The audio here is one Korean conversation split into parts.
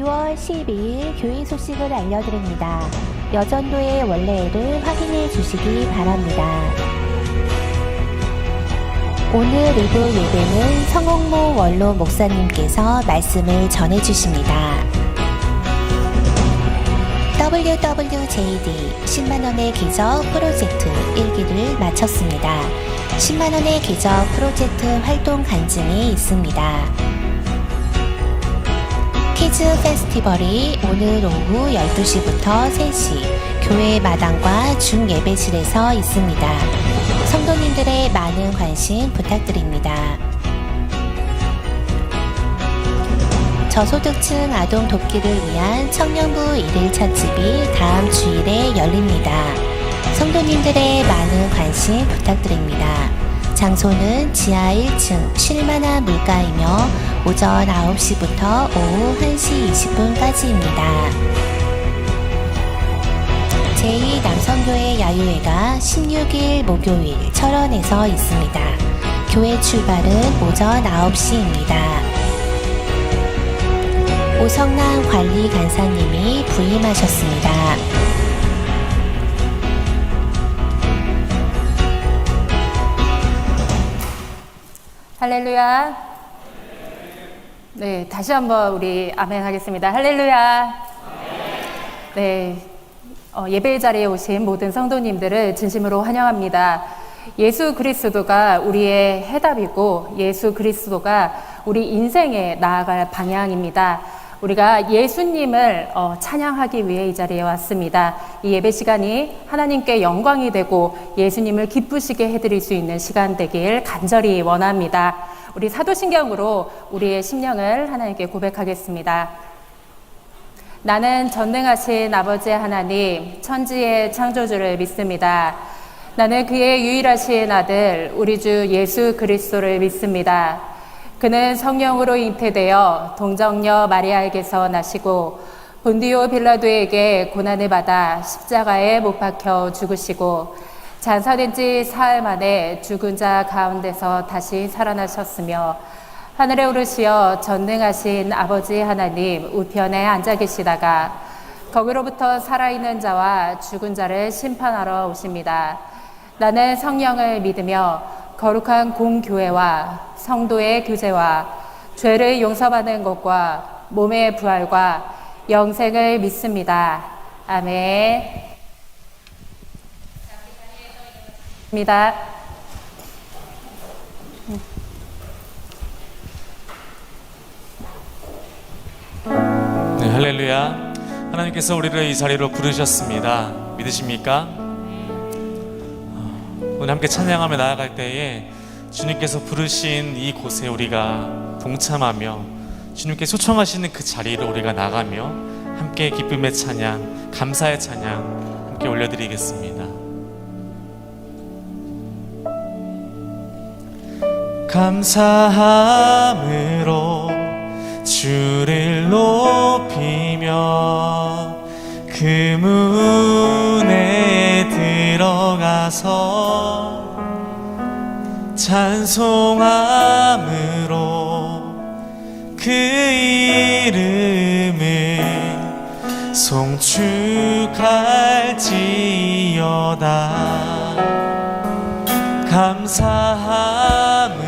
6월 12일 교회 소식을 알려드립니다. 여전도의 원래를 확인해 주시기 바랍니다. 오늘 리브 예배는 성홍모 원로 목사님께서 말씀을 전해 주십니다. WWJD 10만원의 기적 프로젝트 1기를 마쳤습니다. 10만원의 기적 프로젝트 활동 간증이 있습니다. 키즈 페스티벌이 오늘 오후 12시부터 3시 교회 마당과 중예배실에서 있습니다. 성도님들의 많은 관심 부탁드립니다. 저소득층 아동 돕기를 위한 청년부 1일 찻집이 다음 주일에 열립니다. 성도님들의 많은 관심 부탁드립니다. 장소는 지하 1층 쉴만한 물가이며 오전 9시부터 오후 1시 20분까지입니다. 제2남성교회 야유회가 16일 목요일 철원에서 있습니다. 교회 출발은 오전 9시입니다. 오성남 관리 간사님이 부임하셨습니다. 할렐루야. 네, 다시 한번 우리 아멘 하겠습니다. 할렐루야. 네, 예배 자리에 오신 모든 성도님들을 진심으로 환영합니다. 예수 그리스도가 우리의 해답이고 예수 그리스도가 우리 인생에 나아갈 방향입니다. 우리가 예수님을 찬양하기 위해 이 자리에 왔습니다. 이 예배 시간이 하나님께 영광이 되고 예수님을 기쁘시게 해드릴 수 있는 시간 되길 간절히 원합니다. 우리 사도신경으로 우리의 심령을 하나님께 고백하겠습니다. 나는 전능하신 아버지 하나님, 천지의 창조주를 믿습니다. 나는 그의 유일하신 아들, 우리 주 예수 그리스도를 믿습니다. 그는 성령으로 잉태되어 동정녀 마리아에게서 나시고 본디오 빌라도에게 고난을 받아 십자가에 못 박혀 죽으시고 장사된 지 사흘 만에 죽은 자 가운데서 다시 살아나셨으며 하늘에 오르시어 전능하신 아버지 하나님 우편에 앉아 계시다가 거기로부터 살아있는 자와 죽은 자를 심판하러 오십니다. 나는 성령을 믿으며 거룩한 공교회와 성도의 교제와 죄를 용서받는 것과 몸의 부활과 영생을 믿습니다. 아멘. 입니다. 네, 할렐루야. 하나님께서 우리를 이 자리로 부르셨습니다. 믿으십니까? 오늘 함께 찬양하며 나아갈 때에 주님께서 부르신 이곳에 우리가 동참하며 주님께 초청하시는 그 자리로 우리가 나가며 함께 기쁨의 찬양, 감사의 찬양 함께 올려드리겠습니다. 감사함으로 주를 높이며 그 문에 들어가서 찬송함으로 그 이름을 송축할지어다. 감사함으로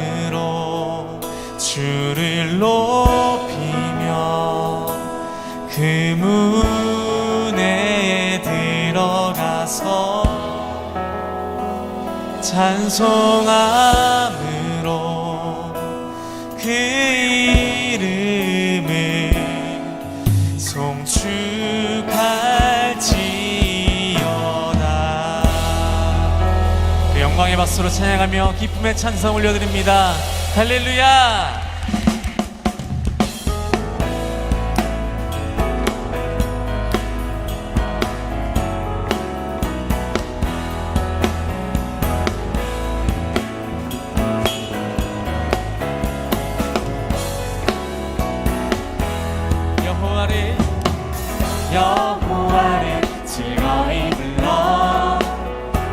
주를 높이며 그 문에 들어가서 찬송함으로 그 이름을 송축할지어다. 영광의 박수로 찬양하며 기쁨의 찬송 올려드립니다. 할렐루야. 여호와를 즐거이 불러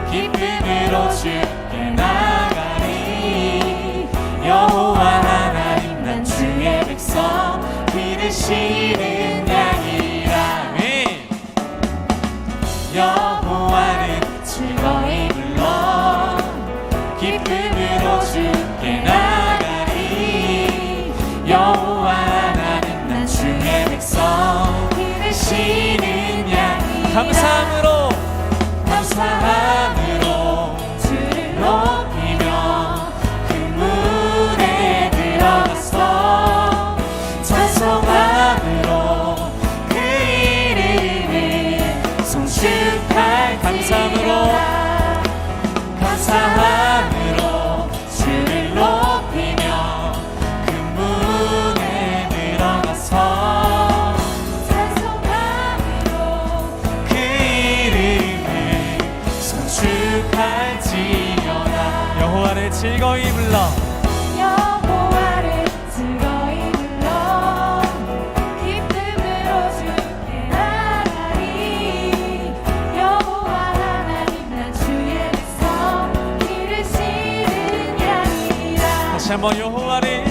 기쁨으로 주께 나가리. 여호와 하나님 즐거이 불러 기쁨으로 주께 나가리. 여호와 하나님 난 주의 백성 기르시는 양이라. 감사함으로 감사함으로 주를 높이며 그 문에 들어가서 찬송함으로 그 이름을 송축할 감사함으로 감사함으로 주를 높이며 그 문에 들어가서 찬송함으로 그 이름을 송축할지어다. 여호와를 즐거이 불러 여호와를 즐거이 불러 기쁨으로 주께 나가리. 여호와 하나님 난 주의 백성 기르시는 양이라. 다시 한번 여호와를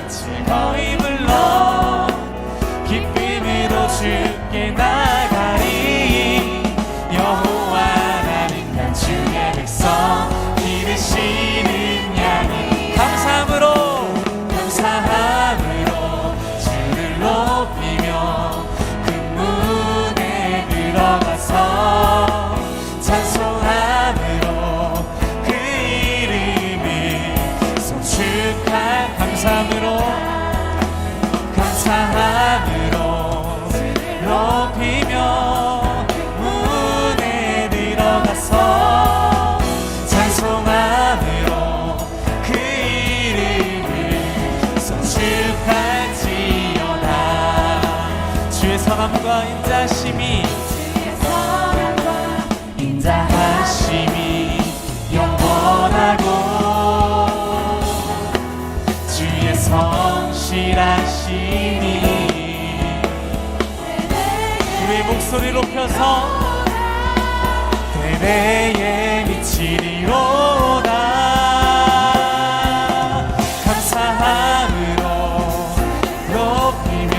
즐거이 불러 기쁨으로 주께 나가리. 여호와 하나님 난 주의 백성 기르시는 양이. 감사함으로 감사함으로 주를 높이며 그 문에 들어가서 찬송함으로 그 이름을 송축할 감사함으로 주를 높이며 문에 들어가서 찬송함으로 그 이름을 송축할지어다. 주의 선함과 인자심이 주의 선함과 인자하심이 영원하고 주의 성실하심이 우리의 목소리 높여서 대대에 미치리로다. 감사함으로 높이며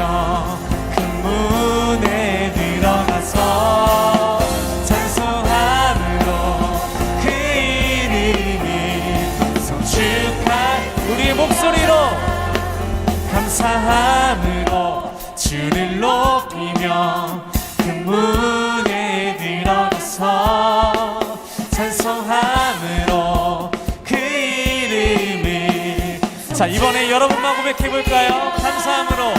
그 문에 들어가서 찬송함으로 그 이름을 송축할. 우리의 목소리로 감사함으로 주를 높이며 그 문에 들어가서 찬송함으로 그 이름을. 자, 이번에 여러분만 고백해 볼까요? 감사함으로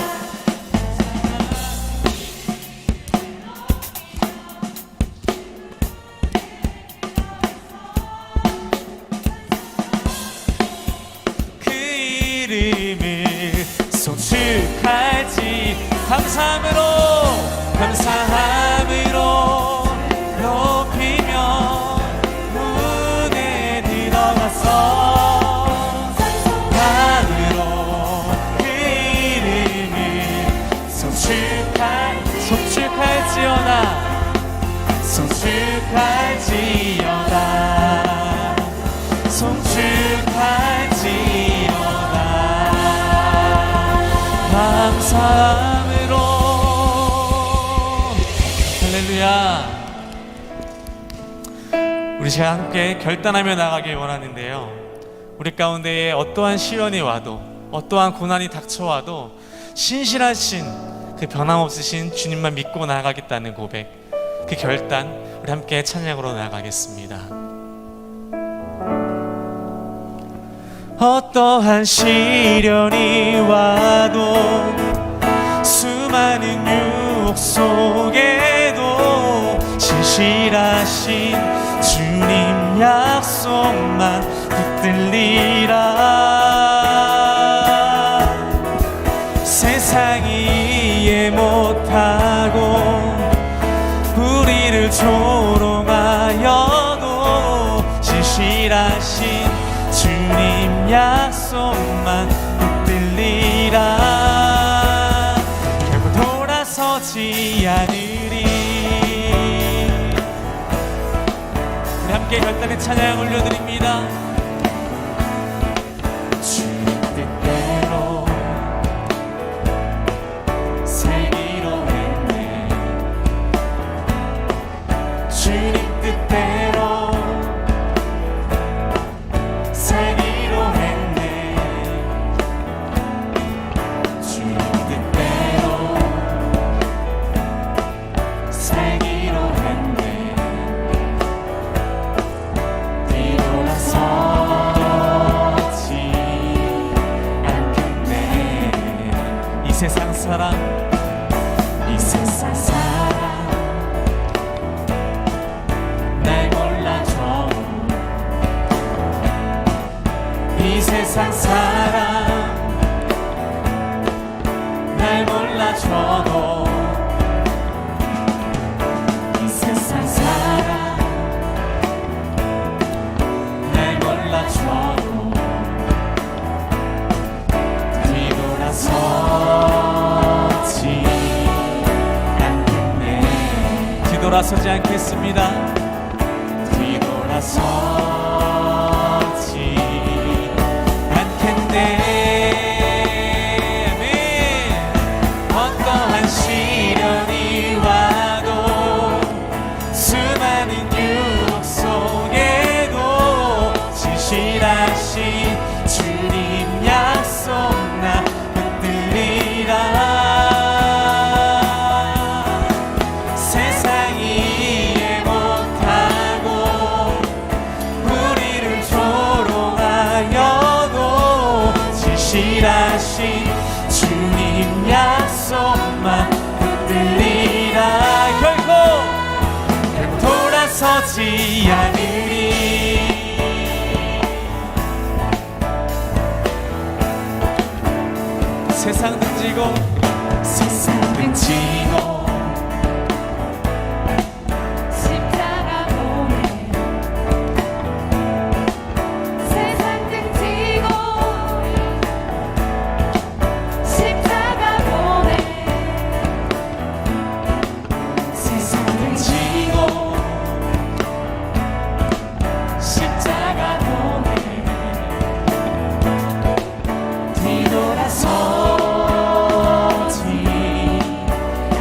그 이름을 송축할지. 감사함으로 높이며 문에 들어가서 찬송함으로 그 이름을 송축할지어다. 감사함으로. 할렐루야. 우리 제가 함께 결단하며 나가길 원하는데요, 우리 가운데에 어떠한 시련이 와도 어떠한 고난이 닥쳐와도 신실하신 그 변함없으신 주님만 믿고 나아가겠다는 고백, 그 결단, 우리 함께 찬양으로 나아가겠습니다. 어떠한 시련이 와도 수많은 유혹 속에도 신실하신 주님 약속만 붙들리라. 세상이 이해 못하고 우리를 조롱하여도 신실하신 주님 약속만 붙들리라. 결국 돌아서지 않으리. 우리 함께 결단의 찬양 올려드립니다. 주님 뜻대로 살기로 했네. 주님 뜻대로 살기로 했네. 주님 뜻대로 살기로 했네. 뒤돌아서지 않겠네. 이 세상 사랑, 이 세상 사랑 날 몰라줘. 이 세상 사랑 날 몰라줘도 이 세상 사랑 날 몰라줘도 뒤돌아서지 않겠네. 뒤돌아서지 않겠습니다. 뒤돌아서지 않겠네. 아멘. 어떠한 시련이 와도 수많은 유혹 속에도 진실하신 주님 약속 나 붙들리라. 세상이 이해 못하고 우리를 조롱하여도 진실하신 주님 약속만 붙들리라. 결코 돌아서지 않으리. 세상 등지고 세상 등지고 십자가 보내 세상 등지고 십자가 보내 세상 등지고 십자가 보내 뒤돌아서지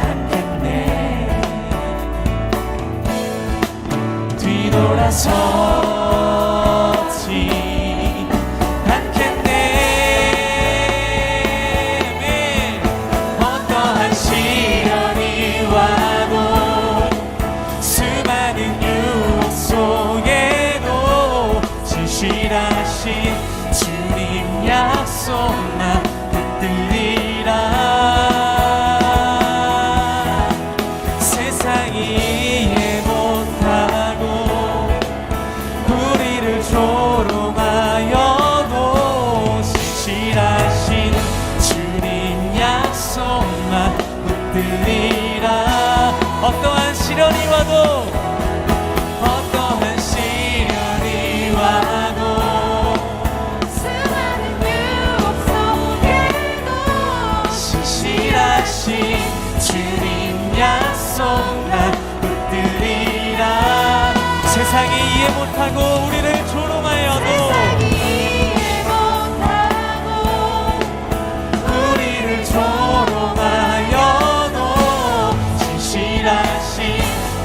않겠네. 뒤돌아서지 않겠네. 어떠한 시련이 와도 수많은 유혹 속에도 진실하신 주님 약속만 붙들리라. 세상이 이해 못하고 우리를 조롱하여도 진실하신 주님 약속만 붙들리라. 어떠한 시련이 와도 어떠한 시련이 와도 수많은 유혹 속에도 신실하신 주님 약속만 붙들리라. 세상이 이해 못하고 우리를 조롱하여도 이해 못하고 우리를 조롱하여도 진실하신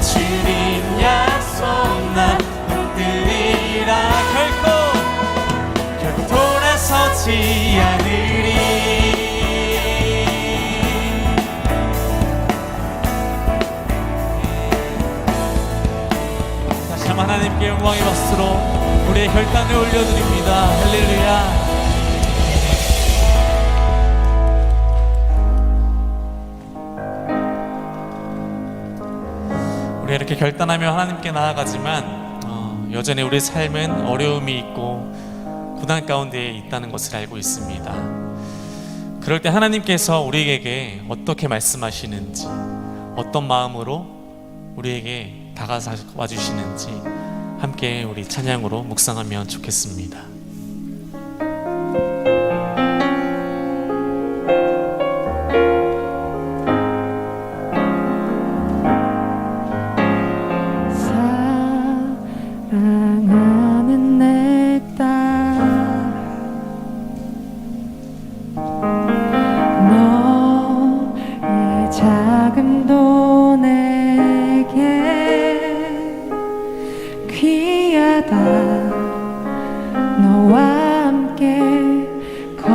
주님 약속만 붙들리라. 결코 돌아서지 않으리. 다시 한번 하나님께 영광의 박수로 우리의 결단을 올려드립니다. 할렐루야. 우리 이렇게 결단하며 하나님께 나아가지만 여전히 우리 삶은 어려움이 있고 고난 가운데에 있다는 것을 알고 있습니다. 그럴 때 하나님께서 우리에게 어떻게 말씀하시는지, 어떤 마음으로 우리에게 다가와 주시는지 함께 우리 찬양으로 묵상하면 좋겠습니다. 사랑하는 내 딸 너의 자금도 내게 귀하다. 너와 함께 걸어가는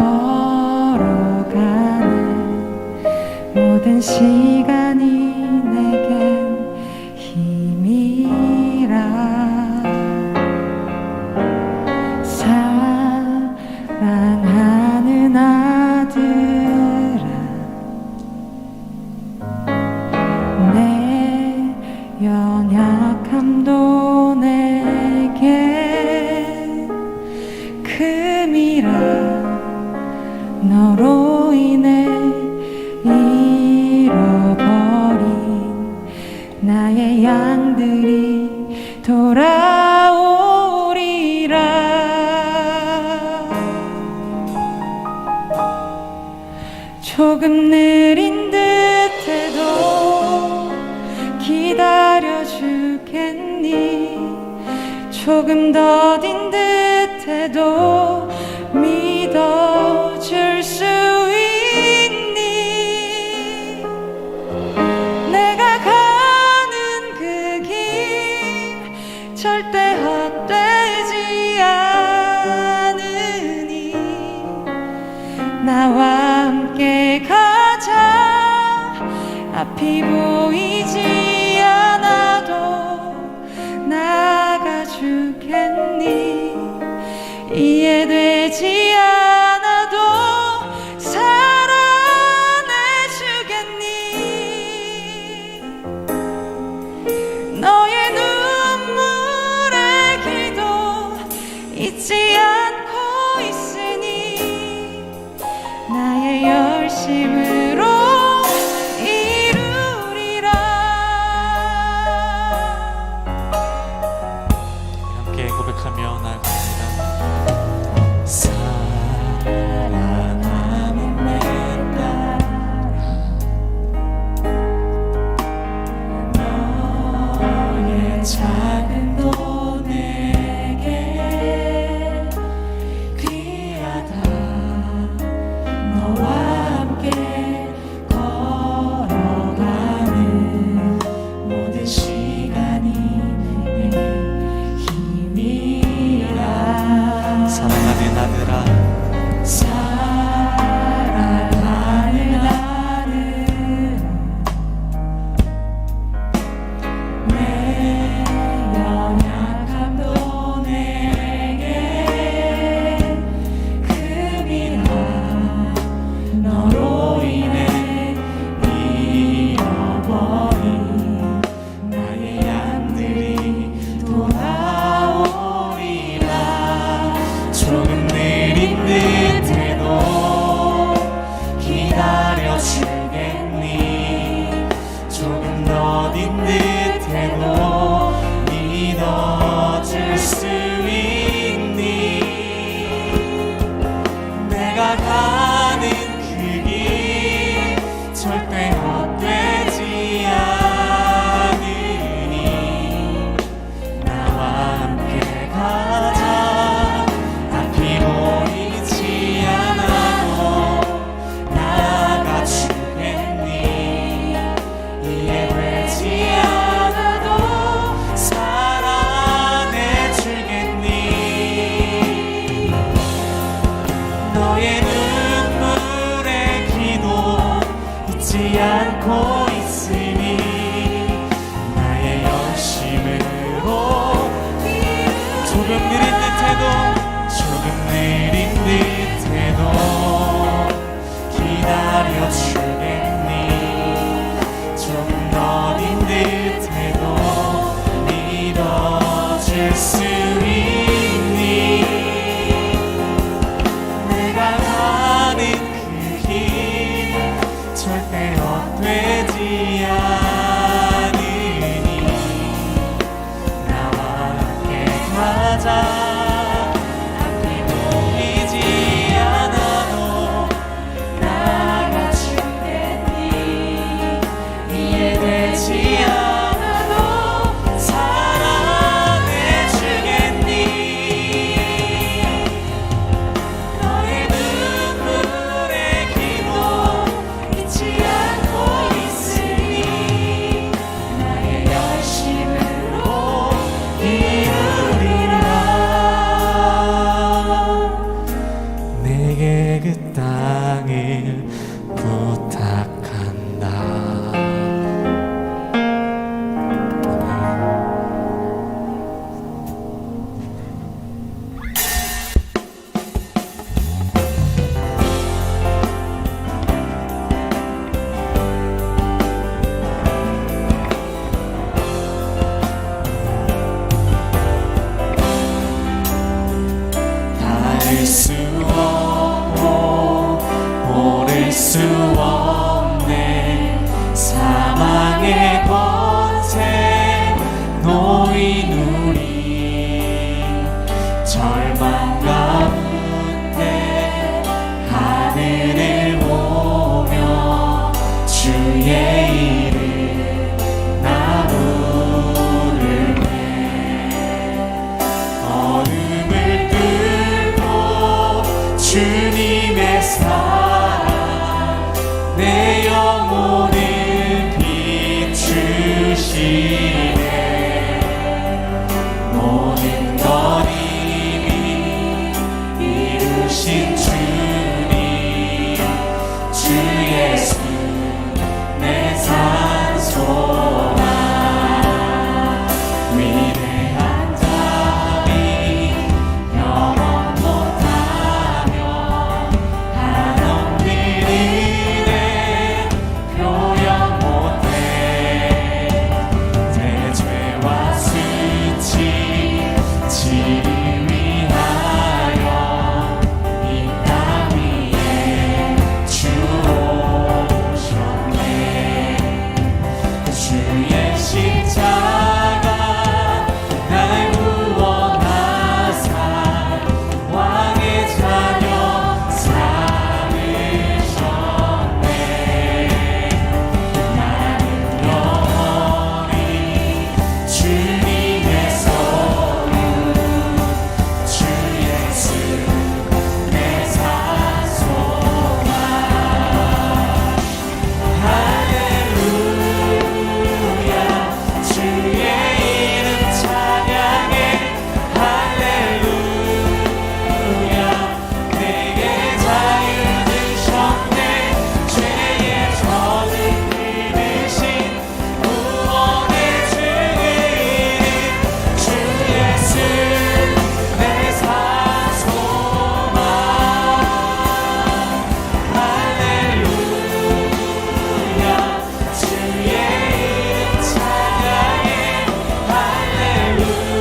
모든 시간이 내겐 힘이라. 사랑하는 아들아, 내 연약함도 내게 금이라. 너로 인해 잃어버린 나의 양들이 돌아오리라. 조금 느린 듯해도 기다려주겠니? 조금 더딘 듯해도 믿어줄 수 있니? 내가 가는 그 길 절대 헛되지 않으니 나와 함께 가자. 앞이 보이지 않아도 나가주겠니? 이해되지 않아도 사랑해주겠니? 너의 눈물의 기도 잊지 않고 있으니 나의 열심으로 이루리라. 함께 고백하며 나아갑니다. 사랑하는 내 딸아, 너의 작은 도 내게 귀하다. 너와 함께 걸어가는 모든 시간이 내게 힘이라. 사랑하는 아들아, 사랑하는 아들아, 내 연약함도 내게 금이라. 너로 인해 잃어버린 나의 양들이 돌아오리라. 조금 느린 듯해도 기다려주겠니? 조금 더딘 듯해도 믿어줄 수 있니? 내가 가는 그 길 절대 헛되지 않으니 나와 함께 가자. 앞이 보이지 않아도 나가주겠니? 이해되지 않아도 사랑해주겠니? 너의 눈물의 기도 잊지 않고 있으니 나의 열심으로 조금 느린 듯해도 기다려주겠니? 조금 더딘 듯해도 믿어줄 수 있니? 내가 가는 그 길 절대 헛되지 않으니 나와 함께 가자. 앞이 보이지 않아도 나가주겠니? 이해되지 않아도 사랑해주겠니? 너의 눈물의 기도 잊지 않고 있으니 나의 열심으로 이루리라. 모든 것 이미 이루신 주님 주 예수 내 산소망 위대한 자비 영원 못하며 한없는 은혜 표현 못해 내 죄와 수치 지리 위하여 이 땅 위에 주 오셨네. 주의 십자가 날 구원하사 왕의 자녀 삼으셨네. 나는 영원히 주님의 소유 주 예수 내 산소망 할렐루야 주의 이름 찬양해 할렐루야 내게 자유 주셨네 죄의 저주 끊으신 구원의 주의 이름 주 예수 내 산소망 할렐루야 주의 이름 찬양해 할렐루야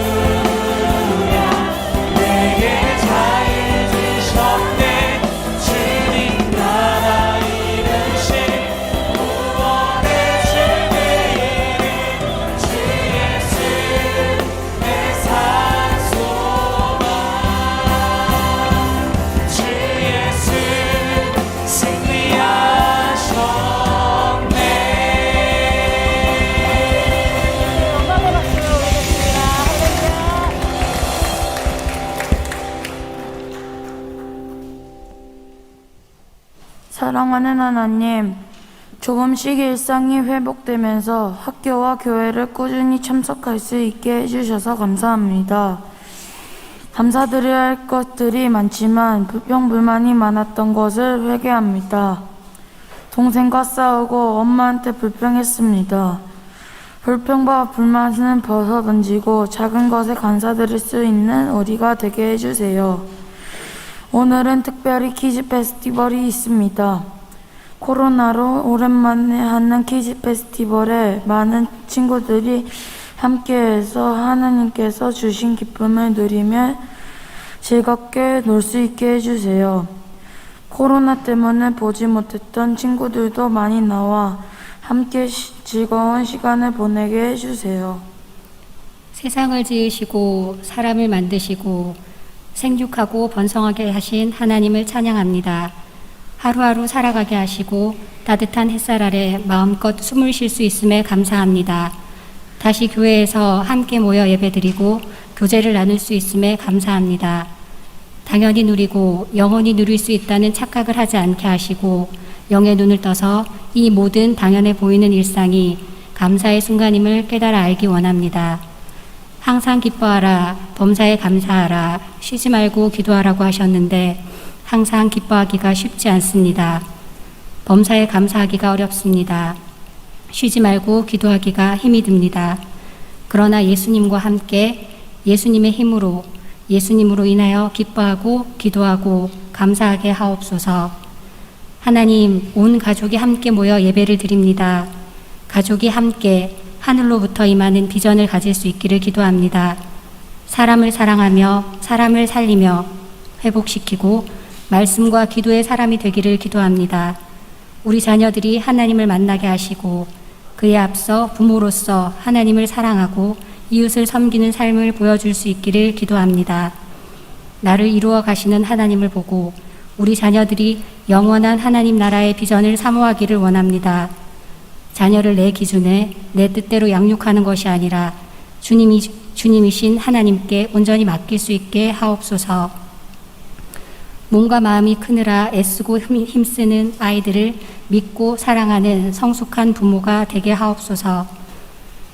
내게 자유 주셨네 주님 나라 이루신 구원의 주의 이름 주 예수 내 산소망 주 예수 승리하셨네. 사랑하는 하나님, 조금씩 일상이 회복되면서 학교와 교회를 꾸준히 참석할 수 있게 해주셔서 감사합니다. 감사드려야 할 것들이 많지만 불평불만이 많았던 것을 회개합니다. 동생과 싸우고 엄마한테 불평했습니다. 불평과 불만은 벗어던지고 작은 것에 감사드릴 수 있는 우리가 되게 해주세요. 오늘은 특별히 퀴즈 페스티벌이 있습니다. 코로나로 오랜만에 하는 퀴즈 페스티벌에 많은 친구들이 함께해서 하나님께서 주신 기쁨을 누리며 즐겁게 놀 수 있게 해주세요. 코로나 때문에 보지 못했던 친구들도 많이 나와 함께 즐거운 시간을 보내게 해주세요. 세상을 지으시고 사람을 만드시고 생육하고 번성하게 하신 하나님을 찬양합니다. 하루하루 살아가게 하시고 따뜻한 햇살 아래 마음껏 숨을 쉴 수 있음에 감사합니다. 다시 교회에서 함께 모여 예배드리고 교제를 나눌 수 있음에 감사합니다. 당연히 누리고 영원히 누릴 수 있다는 착각을 하지 않게 하시고 영의 눈을 떠서 이 모든 당연해 보이는 일상이 감사의 순간임을 깨달아 알기 원합니다. 항상 기뻐하라, 범사에 감사하라, 쉬지 말고 기도하라고 하셨는데 항상 기뻐하기가 쉽지 않습니다. 범사에 감사하기가 어렵습니다. 쉬지 말고 기도하기가 힘이 듭니다. 그러나 예수님과 함께 예수님의 힘으로 예수님으로 인하여 기뻐하고 기도하고 감사하게 하옵소서. 하나님, 온 가족이 함께 모여 예배를 드립니다. 가족이 함께 하늘로부터 임하는 비전을 가질 수 있기를 기도합니다. 사람을 사랑하며 사람을 살리며 회복시키고 말씀과 기도의 사람이 되기를 기도합니다. 우리 자녀들이 하나님을 만나게 하시고 그에 앞서 부모로서 하나님을 사랑하고 이웃을 섬기는 삶을 보여줄 수 있기를 기도합니다. 나를 이루어 가시는 하나님을 보고 우리 자녀들이 영원한 하나님 나라의 비전을 사모하기를 원합니다. 자녀를 내 기준에 내 뜻대로 양육하는 것이 아니라 주님이신 하나님께 온전히 맡길 수 있게 하옵소서. 몸과 마음이 크느라 애쓰고 힘쓰는 아이들을 믿고 사랑하는 성숙한 부모가 되게 하옵소서.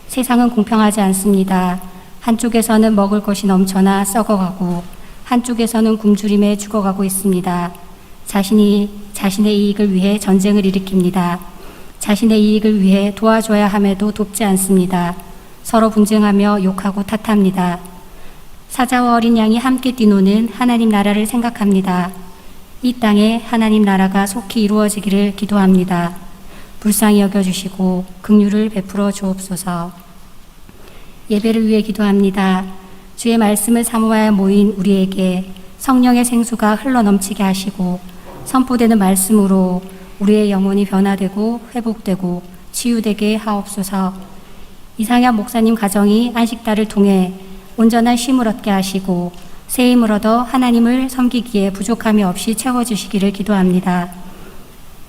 세상은 공평하지 않습니다. 한쪽에서는 먹을 것이 넘쳐나 썩어가고 한쪽에서는 굶주림에 죽어가고 있습니다. 자신의 이익을 위해 전쟁을 일으킵니다. 자신의 이익을 위해 도와줘야 함에도 돕지 않습니다. 서로 분쟁하며 욕하고 탓합니다. 사자와 어린 양이 함께 뛰노는 하나님 나라를 생각합니다. 이 땅에 하나님 나라가 속히 이루어지기를 기도합니다. 불쌍히 여겨주시고 긍휼을 베풀어 주옵소서. 예배를 위해 기도합니다. 주의 말씀을 사모하여 모인 우리에게 성령의 생수가 흘러넘치게 하시고 선포되는 말씀으로 우리의 영혼이 변화되고 회복되고 치유되게 하옵소서. 이상현 목사님 가정이 안식달을 통해 온전한 쉼을 얻게 하시고 새 힘을 얻어 하나님을 섬기기에 부족함이 없이 채워주시기를 기도합니다.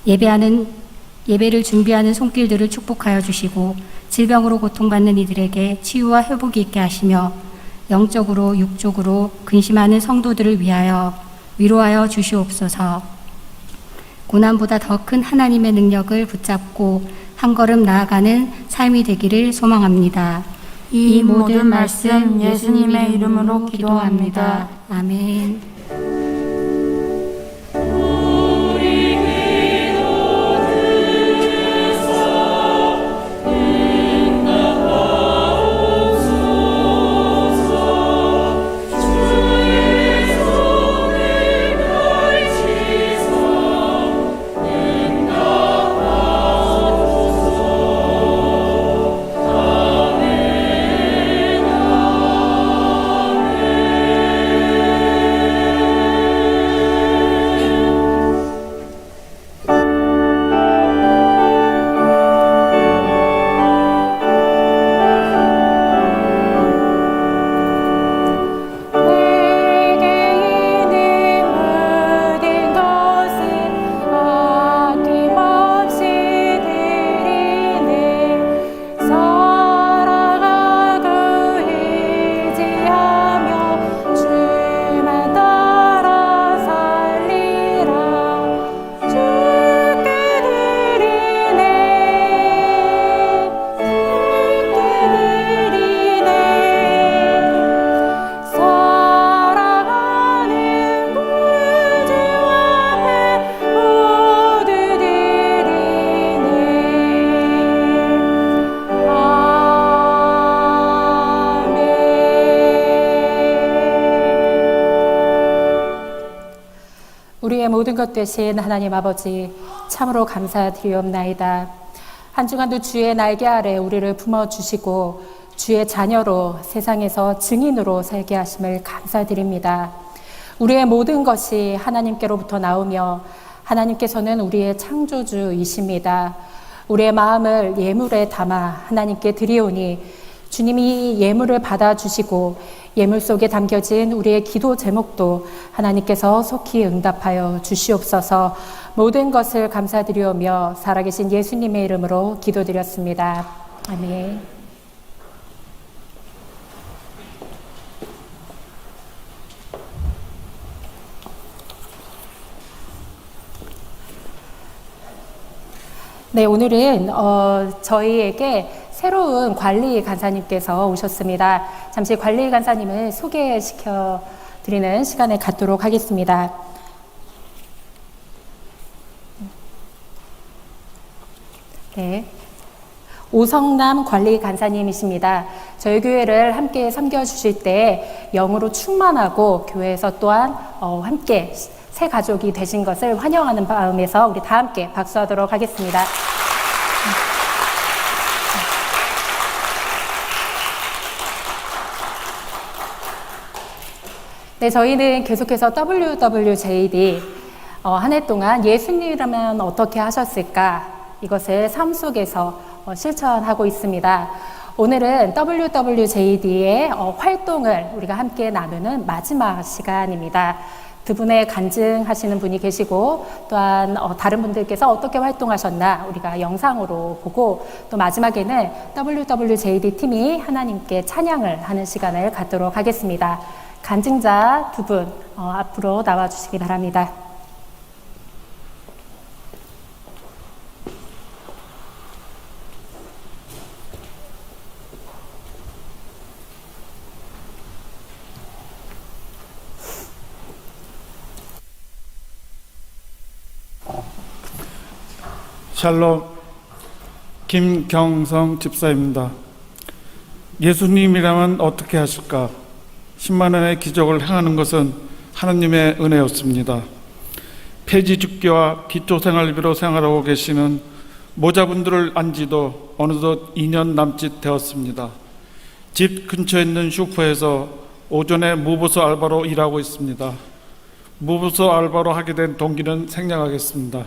예배를 준비하는 손길들을 축복하여 주시고 질병으로 고통받는 이들에게 치유와 회복이 있게 하시며 영적으로 육적으로 근심하는 성도들을 위하여 위로하여 주시옵소서. 고난보다 더 큰 하나님의 능력을 붙잡고 한 걸음 나아가는 삶이 되기를 소망합니다. 이 모든 말씀 예수님의 이름으로 기도합니다. 아멘. 우리의 모든 것 되신 하나님 아버지, 참으로 감사드리옵나이다. 한 주간도 주의 날개 아래 우리를 품어주시고 주의 자녀로 세상에서 증인으로 살게 하심을 감사드립니다. 우리의 모든 것이 하나님께로부터 나오며 하나님께서는 우리의 창조주이십니다. 우리의 마음을 예물에 담아 하나님께 드리오니 주님이 예물을 받아주시고 예물 속에 담겨진 우리의 기도 제목도 하나님께서 속히 응답하여 주시옵소서. 모든 것을 감사드리오며 살아계신 예수님의 이름으로 기도드렸습니다. 아멘. 네, 오늘은 저희에게 새로운 관리 간사님께서 오셨습니다. 잠시 관리 간사님을 소개시켜 드리는 시간을 갖도록 하겠습니다. 네. 오성남 관리 간사님이십니다. 저희 교회를 함께 섬겨주실 때 영으로 충만하고 교회에서 또한 함께 새 가족이 되신 것을 환영하는 마음에서 우리 다 함께 박수하도록 하겠습니다. 네, 저희는 계속해서 WWJD 한 해 동안 예수님이라면 어떻게 하셨을까? 이것을 삶 속에서 실천하고 있습니다. 오늘은 WWJD의 활동을 우리가 함께 나누는 마지막 시간입니다. 두 분의 간증하시는 분이 계시고 또한 다른 분들께서 어떻게 활동하셨나 우리가 영상으로 보고 또 마지막에는 WWJD 팀이 하나님께 찬양을 하는 시간을 갖도록 하겠습니다. 간증자 두 분 앞으로 나와주시기 바랍니다. 샬롬, 김경성 집사입니다. 예수님이라면 어떻게 하실까? 10만 원의 기적을 행하는 것은 하나님의 은혜였습니다. 폐지죽기와 기초생활비로 생활하고 계시는 모자분들을 안지도 어느덧 2년 남짓 되었습니다. 집 근처에 있는 슈퍼에서 오전에 무보수 알바로 일하고 있습니다. 무보수 알바로 하게 된 동기는 생략하겠습니다.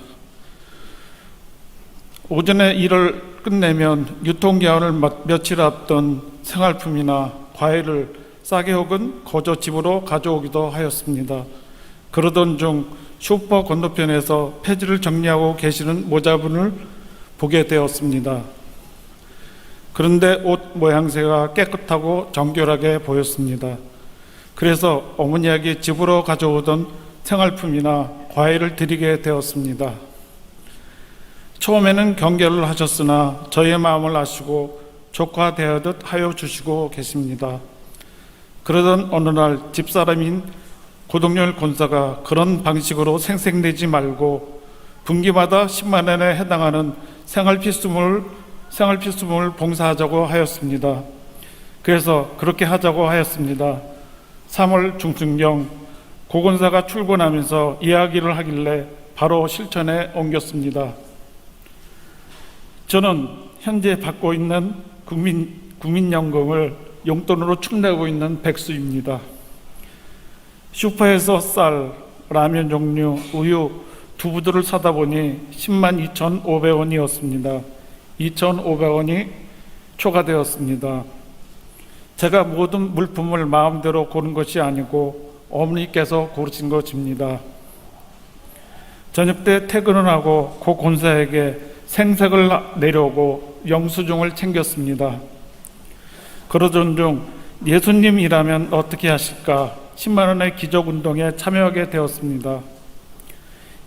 오전에 일을 끝내면 유통기한을 며칠 앞둔 생활품이나 과일을 싸게 혹은 거저 집으로 가져오기도 하였습니다. 그러던 중 슈퍼 건너편에서 폐지를 정리하고 계시는 모자분을 보게 되었습니다. 그런데 옷 모양새가 깨끗하고 정결하게 보였습니다. 그래서 어머니에게 집으로 가져오던 생활품이나 과일을 드리게 되었습니다. 처음에는 경계를 하셨으나 저의 마음을 아시고 조카 대하듯 하여 주시고 계십니다. 그러던 어느 날 집사람인 고동열 권사가 그런 방식으로 생색내지 말고 분기마다 10만 원에 해당하는 생활필수물 봉사하자고 하였습니다. 그래서 그렇게 하자고 하였습니다. 3월 중순경 고 권사가 출근하면서 이야기를 하길래 바로 실천에 옮겼습니다. 저는 현재 받고 있는 국민연금을 용돈으로 축내고 있는 백수입니다. 슈퍼에서 쌀, 라면 종류, 우유, 두부들을 사다 보니 10만 2,500원이었습니다. 2,500원이 초과되었습니다. 제가 모든 물품을 마음대로 고른 것이 아니고 어머니께서 고르신 것입니다. 저녁 때 퇴근을 하고 고 권사에게 생색을 내려오고 영수증을 챙겼습니다. 그러던 중 예수님이라면 어떻게 하실까 10만 원의 기적운동에 참여하게 되었습니다.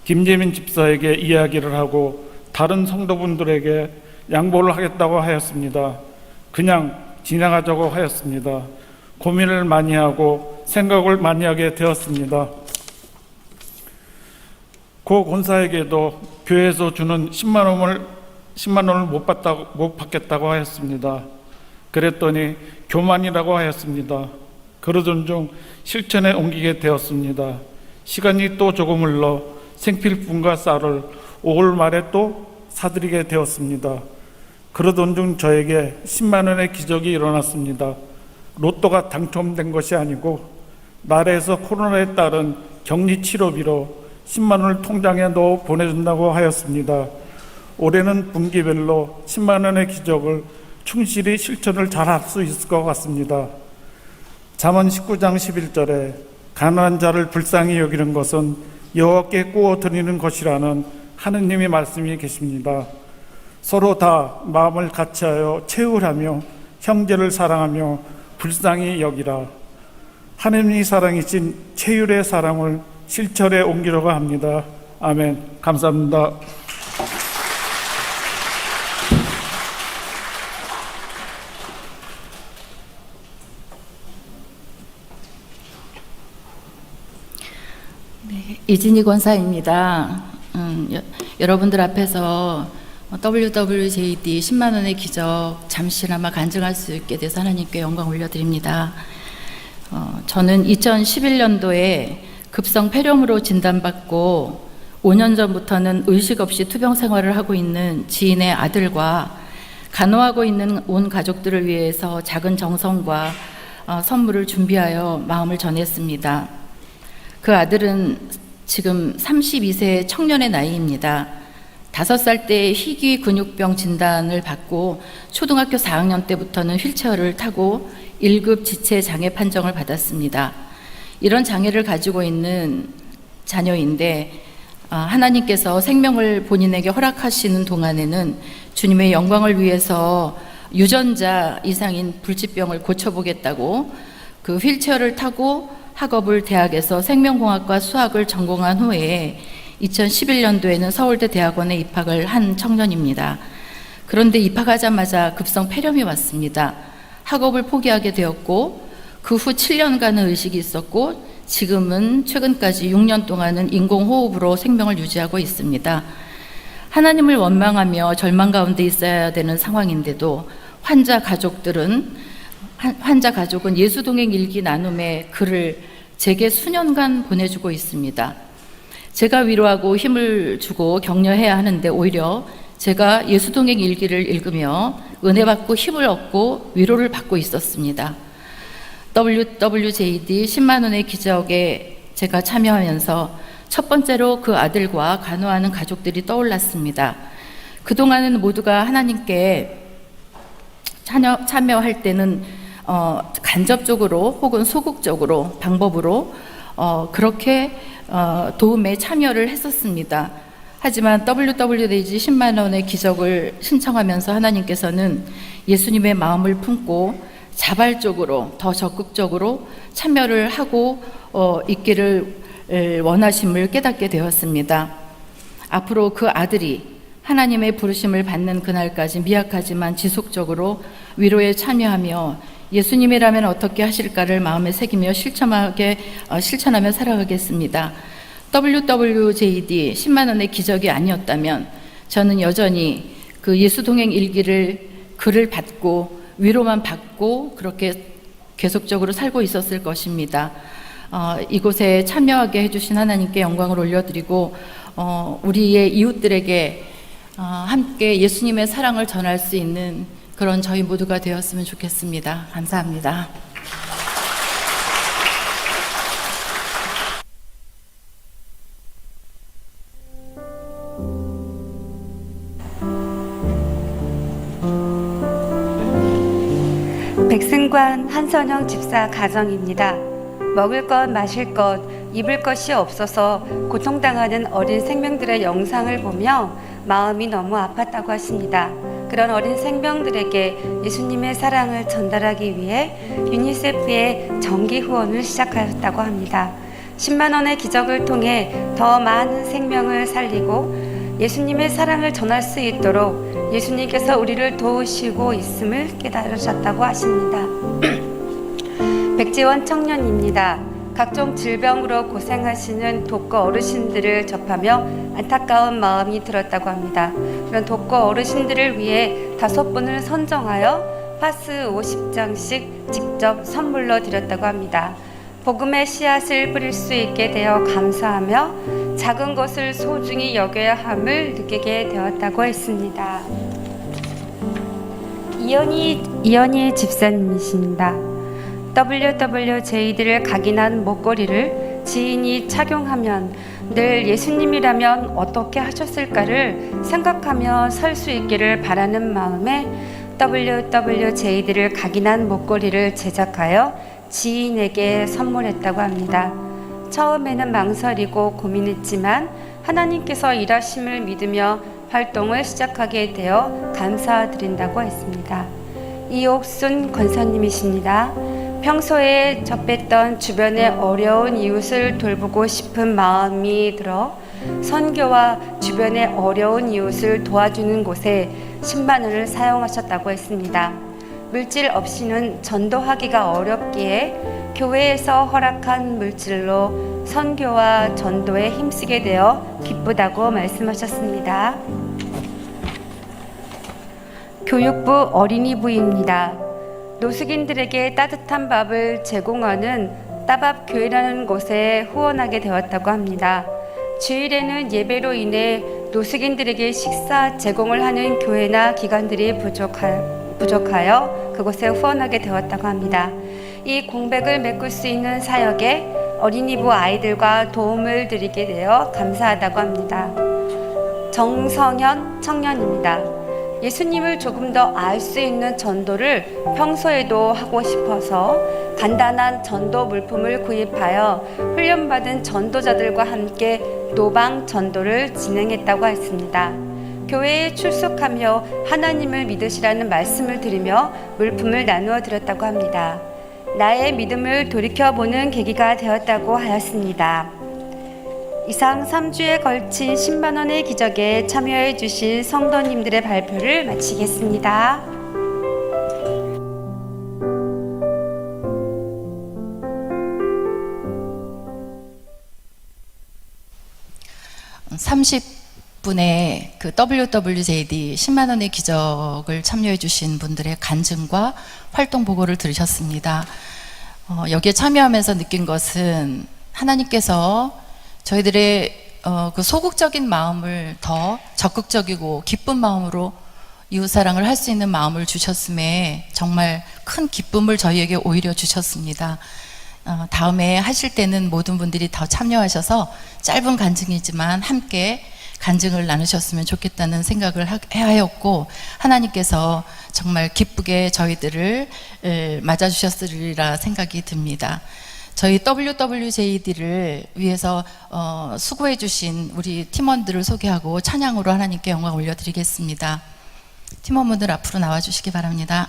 김재민 집사에게 이야기를 하고 다른 성도분들에게 양보를 하겠다고 하였습니다. 그냥 진행하자고 하였습니다. 고민을 많이 하고 생각을 많이 하게 되었습니다. 고 권사에게도 교회에서 주는 10만 원을 못 받겠다고 하였습니다. 그랬더니 교만이라고 하였습니다. 그러던 중 실천에 옮기게 되었습니다. 시간이 또 조금 흘러 생필품과 쌀을 5월 말에 또 사드리게 되었습니다. 그러던 중 저에게 10만 원의 기적이 일어났습니다. 로또가 당첨된 것이 아니고 나라에서 코로나에 따른 격리 치료비로 10만 원을 통장에 넣어 보내준다고 하였습니다. 올해는 분기별로 10만 원의 기적을 충실히 실천을 잘할 수 있을 것 같습니다. 잠언 19장 11절에 가난한 자를 불쌍히 여기는 것은 여호와께 구워 드리는 것이라는 하느님의 말씀이 계십니다. 서로 다 마음을 같이하여 채울하며 형제를 사랑하며 불쌍히 여기라. 하느님이 사랑이신 채율의 사랑을 실천에 옮기려고 합니다. 아멘. 감사합니다. 이진희 권사입니다. 여러분들 앞에서 WWJD 10만 원의 기적 잠시나마 간증할 수 있게 돼서 하나님께 영광 올려드립니다. 저는 2011년도에 급성 폐렴으로 진단받고 5년 전부터는 의식 없이 투병 생활을 하고 있는 지인의 아들과 간호하고 있는 온 가족들을 위해서 작은 정성과 선물을 준비하여 마음을 전했습니다. 그 아들은 지금 32세 청년의 나이입니다. 5살 때 희귀 근육병 진단을 받고 초등학교 4학년 때부터는 휠체어를 타고 1급 지체 장애 판정을 받았습니다. 이런 장애를 가지고 있는 자녀인데 하나님께서 생명을 본인에게 허락하시는 동안에는 주님의 영광을 위해서 유전자 이상인 불치병을 고쳐보겠다고 그 휠체어를 타고 학업을 대학에서 생명공학과 수학을 전공한 후에 2011년도에는 서울대 대학원에 입학을 한 청년입니다. 그런데 입학하자마자 급성 폐렴이 왔습니다. 학업을 포기하게 되었고 그 후 7년간은 의식이 있었고 지금은 최근까지 6년 동안은 인공호흡으로 생명을 유지하고 있습니다. 하나님을 원망하며 절망 가운데 있어야 되는 상황인데도 환자 가족은 예수동행 일기 나눔의 글을 제게 수년간 보내주고 있습니다. 제가 위로하고 힘을 주고 격려해야 하는데 오히려 제가 예수동행 일기를 읽으며 은혜받고 힘을 얻고 위로를 받고 있었습니다. WWJD 10만 원의 기적에 제가 참여하면서 첫 번째로 그 아들과 간호하는 가족들이 떠올랐습니다. 그동안은 모두가 하나님께 참여할 때는 간접적으로 혹은 소극적으로 방법으로 그렇게 도움에 참여를 했었습니다. 하지만 WWJD 10만 원의 기적을 신청하면서 하나님께서는 예수님의 마음을 품고 자발적으로 더 적극적으로 참여를 하고 있기를 원하심을 깨닫게 되었습니다. 앞으로 그 아들이 하나님의 부르심을 받는 그날까지 미약하지만 지속적으로 위로에 참여하며 예수님이라면 어떻게 하실까를 마음에 새기며 실천하며 살아가겠습니다. WWJD 10만 원의 기적이 아니었다면 저는 여전히 그 예수동행 일기를 글을 받고 위로만 받고 그렇게 계속적으로 살고 있었을 것입니다. 이곳에 참여하게 해주신 하나님께 영광을 올려드리고 우리의 이웃들에게 함께 예수님의 사랑을 전할 수 있는 그런 저희 모두가 되었으면 좋겠습니다. 감사합니다. 백승관 한선영 집사 가정입니다. 먹을 것, 마실 것, 입을 것이 없어서 고통당하는 어린 생명들의 영상을 보며 마음이 너무 아팠다고 하십니다. 그런 어린 생명들에게 예수님의 사랑을 전달하기 위해 유니세프의 정기 후원을 시작하였다고 합니다. 10만 원의 기적을 통해 더 많은 생명을 살리고 예수님의 사랑을 전할 수 있도록 예수님께서 우리를 도우시고 있음을 깨달으셨다고 하십니다. 백지원 청년입니다. 각종 질병으로 고생하시는 독거 어르신들을 접하며 안타까운 마음이 들었다고 합니다. 그런 독거 어르신들을 위해 5분을 선정하여 파스 50장씩 직접 선물로 드렸다고 합니다. 복음의 씨앗을 뿌릴 수 있게 되어 감사하며 작은 것을 소중히 여겨야 함을 느끼게 되었다고 했습니다. 이연희 집사님이십니다. WWJD를 각인한 목걸이를 지인이 착용하면 늘 예수님이라면 어떻게 하셨을까를 생각하며 설 수 있기를 바라는 마음에 WWJD를 각인한 목걸이를 제작하여 지인에게 선물했다고 합니다. 처음에는 망설이고 고민했지만 하나님께서 일하심을 믿으며 활동을 시작하게 되어 감사드린다고 했습니다. 이옥순 권사님이십니다. 평소에 접했던 주변의 어려운 이웃을 돌보고 싶은 마음이 들어 선교와 주변의 어려운 이웃을 도와주는 곳에 10만 원을 사용하셨다고 했습니다. 물질 없이는 전도하기가 어렵기에 교회에서 허락한 물질로 선교와 전도에 힘쓰게 되어 기쁘다고 말씀하셨습니다. 교육부 어린이부입니다. 노숙인들에게 따뜻한 밥을 제공하는 따밥교회라는 곳에 후원하게 되었다고 합니다. 주일에는 예배로 인해 노숙인들에게 식사 제공을 하는 교회나 기관들이 부족하여 그곳에 후원하게 되었다고 합니다. 이 공백을 메꿀 수 있는 사역에 어린이부 아이들과 도움을 드리게 되어 감사하다고 합니다. 정성현 청년입니다. 예수님을 조금 더 알 수 있는 전도를 평소에도 하고 싶어서 간단한 전도 물품을 구입하여 훈련받은 전도자들과 함께 노방 전도를 진행했다고 했습니다. 교회에 출석하며 하나님을 믿으시라는 말씀을 드리며 물품을 나누어 드렸다고 합니다. 나의 믿음을 돌이켜보는 계기가 되었다고 하였습니다. 이상 3주에 걸친 10만 원의 기적에 참여해 주신 성도님들의 발표를 마치겠습니다. 분의 그 WWJD 10만 원의 기적을 참여해 주신 분들의 간증과 활동 보고를 들으셨습니다. 여기에 참여하면서 느낀 것은 하나님께서 저희들의 그 소극적인 마음을 더 적극적이고 기쁜 마음으로 이웃사랑을 할 수 있는 마음을 주셨음에 정말 큰 기쁨을 저희에게 오히려 주셨습니다. 다음에 하실 때는 모든 분들이 더 참여하셔서 짧은 간증이지만 함께 간증을 나누셨으면 좋겠다는 생각을 하였고, 하나님께서 정말 기쁘게 저희들을 맞아주셨으리라 생각이 듭니다. 저희 WWJD를 위해서 수고해 주신 우리 팀원들을 소개하고 찬양으로 하나님께 영광 올려드리겠습니다. 팀원분들 앞으로 나와주시기 바랍니다.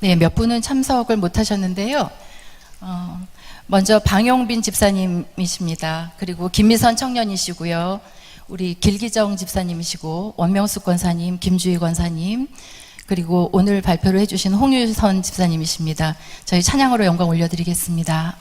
네, 몇 분은 참석을 못 하셨는데요. 먼저 방용빈 집사님이십니다. 그리고 김미선 청년이시고요. 우리 길기정 집사님이시고, 원명숙 권사님, 김주희 권사님, 그리고 오늘 발표를 해주신 홍유선 집사님이십니다. 저희 찬양으로 영광 올려드리겠습니다.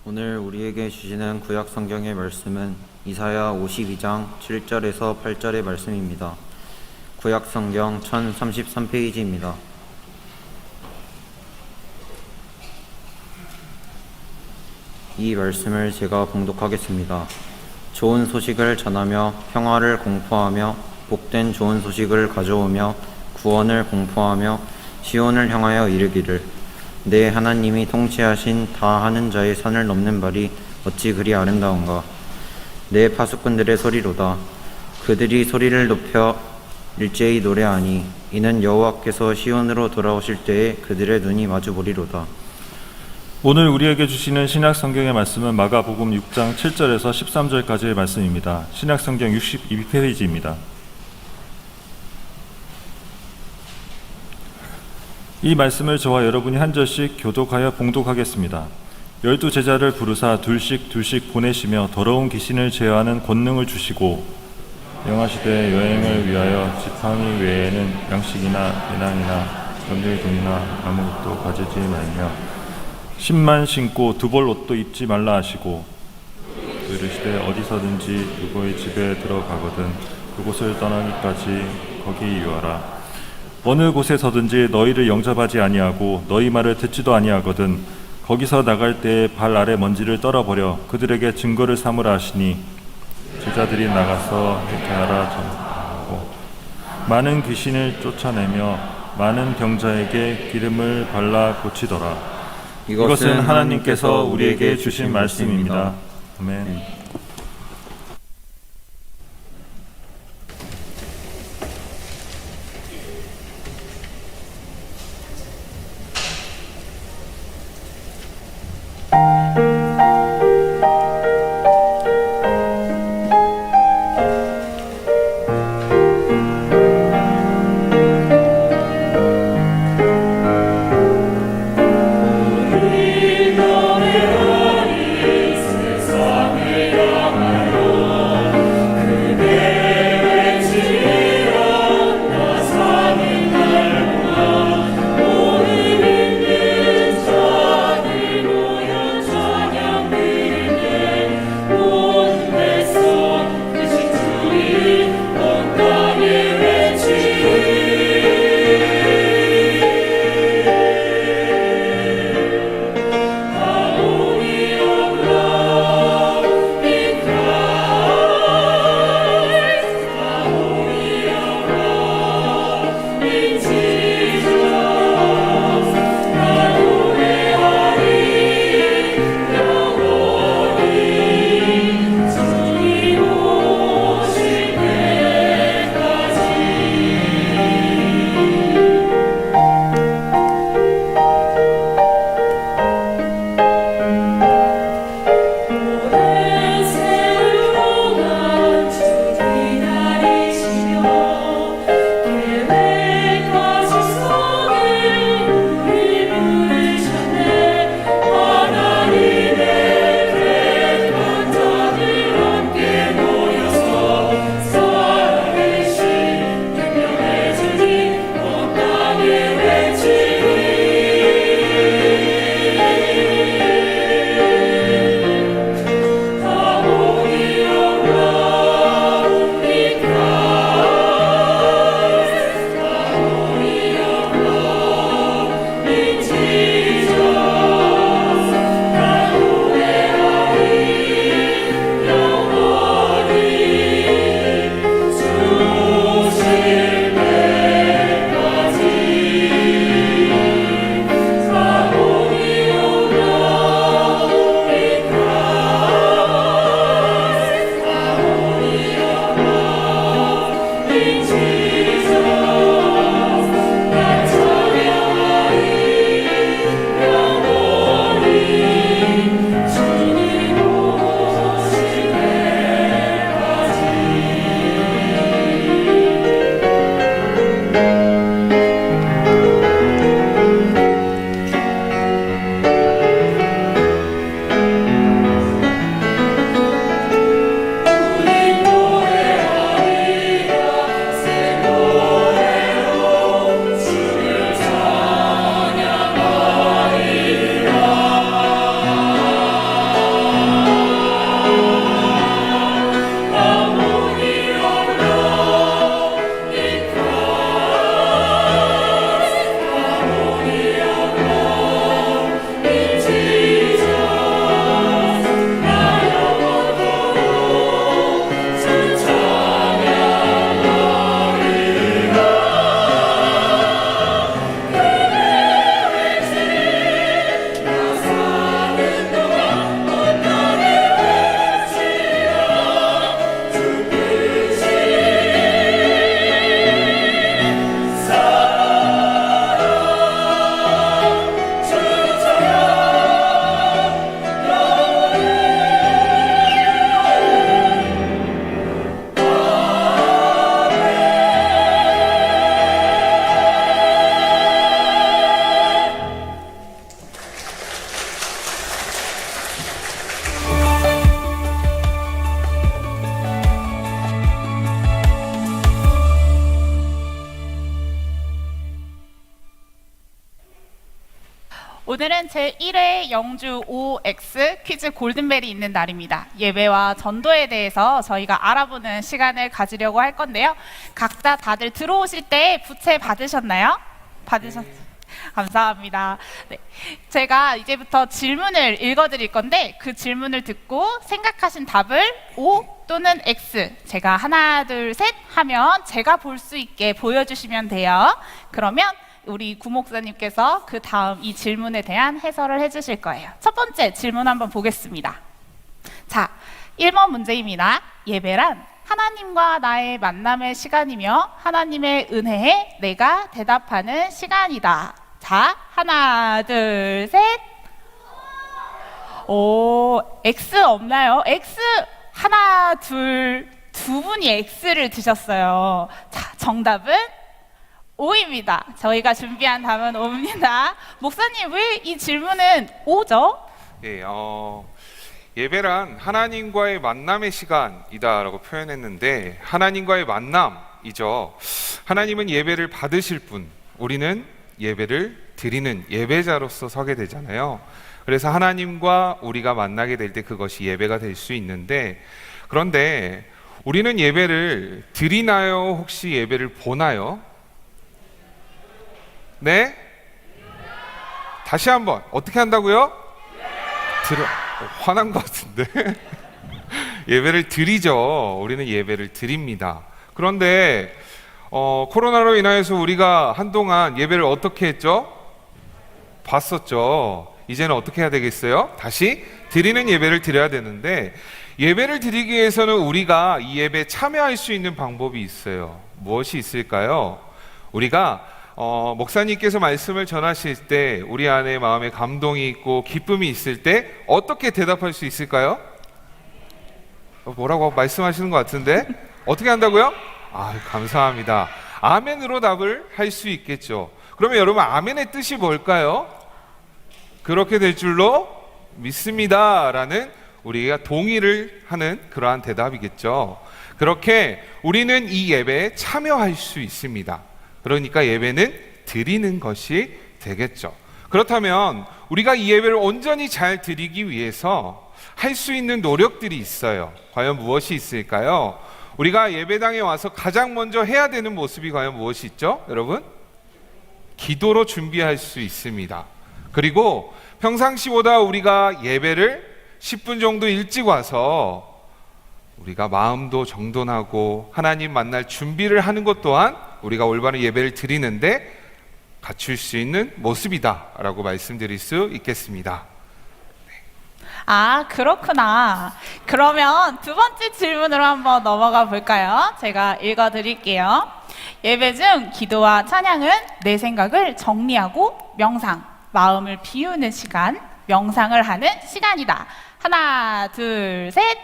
오늘 우리에게 주시는 구약 성경의 말씀은 이사야 52장 7절에서 8절의 말씀입니다. 구약 성경 1033페이지입니다. 이 말씀을 제가 봉독하겠습니다. 좋은 소식을 전하며 평화를 공포하며 복된 좋은 소식을 가져오며 구원을 공포하며 시온을 향하여 이르기를 내 하나님이 통치하신 다 하는 자의 산을 넘는 발이 어찌 그리 아름다운가. 내 파수꾼들의 소리로다. 그들이 소리를 높여 일제히 노래하니 이는 여호와께서 시온으로 돌아오실 때에 그들의 눈이 마주 보리로다. 오늘 우리에게 주시는 신약 성경의 말씀은 마가복음 6장 7절에서 13절까지의 말씀입니다. 신약 성경 62페이지입니다. 이 말씀을 저와 여러분이 한 절씩 교독하여 봉독하겠습니다. 12제자를 부르사 둘씩 보내시며 더러운 귀신을 제어하는 권능을 주시고 영하시되 여행을 위하여 지팡이 외에는 양식이나 배낭이나 연대의 돈이나 아무것도 가지지 말며 신만 신고 두벌 옷도 입지 말라 하시고 이르시되 어디서든지 누구의 집에 들어가거든 그곳을 떠나기까지 거기 유하라. 어느 곳에서든지 너희를 영접하지 아니하고 너희 말을 듣지도 아니하거든 거기서 나갈 때에 발 아래 먼지를 떨어버려 그들에게 증거를 삼으라 하시니 제자들이 나가서 그렇게 하라 전하고 많은 귀신을 쫓아내며 많은 병자에게 기름을 발라 고치더라. 이것은 하나님께서 우리에게 주신 말씀입니다. 아멘. 세상을 오늘은 제1회 영주 OX 퀴즈 골든벨이 있는 날입니다. 예배와 전도에 대해서 저희가 알아보는 시간을 가지려고 할 건데요. 각자 다들 들어오실 때 부채 받으셨나요? 감사합니다. 네. 제가 이제부터 질문을 읽어드릴 건데 그 질문을 듣고 생각하신 답을 O 또는 X, 제가 하나 둘 셋 하면 제가 볼 수 있게 보여주시면 돼요. 그러면 우리 구목사님께서 그 다음 이 질문에 대한 해설을 해주실 거예요. 첫 번째 질문 한번 보겠습니다. 자, 1번 문제입니다. 예배란 하나님과 나의 만남의 시간이며 하나님의 은혜에 내가 대답하는 시간이다. 자, 하나 둘 셋. 오, X 없나요? X 하나 두 분이 X를 드셨어요. 자, 정답은 O입니다. 저희가 준비한 답은 O입니다. 목사님, 왜 이 질문은 O죠? 예, 예배란 하나님과의 만남의 시간이다라고 표현했는데 하나님과의 만남이죠. 하나님은 예배를 받으실 분, 우리는 예배를 드리는 예배자로서 서게 되잖아요. 그래서 하나님과 우리가 만나게 될 때 그것이 예배가 될 수 있는데, 그런데 우리는 예배를 드리나요? 혹시 예배를 보나요? 네? 다시 한번 어떻게 한다고요? 화난 것 같은데. 예배를 드리죠. 우리는 예배를 드립니다. 그런데 코로나로 인하여서 우리가 한동안 예배를 어떻게 했죠? 봤었죠. 이제는 어떻게 해야 되겠어요? 다시 드리는 예배를 드려야 되는데, 예배를 드리기 위해서는 우리가 이 예배에 참여할 수 있는 방법이 있어요. 무엇이 있을까요? 우리가 목사님께서 말씀을 전하실 때 우리 안에 마음에 감동이 있고 기쁨이 있을 때 어떻게 대답할 수 있을까요? 뭐라고 말씀하시는 것 같은데? 어떻게 한다고요? 아, 감사합니다. 아멘으로 답을 할 수 있겠죠. 그러면 여러분, 아멘의 뜻이 뭘까요? 그렇게 될 줄로 믿습니다 라는 우리가 동의를 하는 그러한 대답이겠죠. 그렇게 우리는 이 예배에 참여할 수 있습니다. 그러니까 예배는 드리는 것이 되겠죠. 그렇다면 우리가 이 예배를 온전히 잘 드리기 위해서 할 수 있는 노력들이 있어요. 과연 무엇이 있을까요? 우리가 예배당에 와서 가장 먼저 해야 되는 모습이 과연 무엇이 있죠? 여러분? 기도로 준비할 수 있습니다. 그리고 평상시보다 우리가 예배를 10분 정도 일찍 와서 우리가 마음도 정돈하고 하나님 만날 준비를 하는 것 또한 우리가 올바른 예배를 드리는데 갖출 수 있는 모습이다 라고 말씀드릴 수 있겠습니다. 아, 그렇구나. 그러면 두 번째 질문으로 한번 넘어가 볼까요? 제가 읽어드릴게요. 예배 중 기도와 찬양은 내 생각을 정리하고 명상, 마음을 비우는 시간, 명상을 하는 시간이다. 하나, 둘, 셋.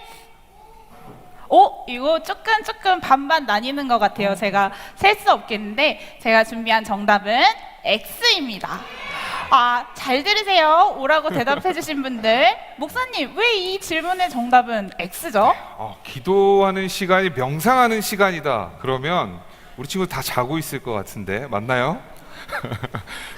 이거 조금 반반 나뉘는 것 같아요. 제가 셀 수 없겠는데 제가 준비한 정답은 X입니다. 아, 잘 들으세요. O라고 대답해 주신 분들. 목사님, 왜 이 질문의 정답은 X죠? 기도하는 시간이 명상하는 시간이다. 그러면 우리 친구 다 자고 있을 것 같은데 맞나요?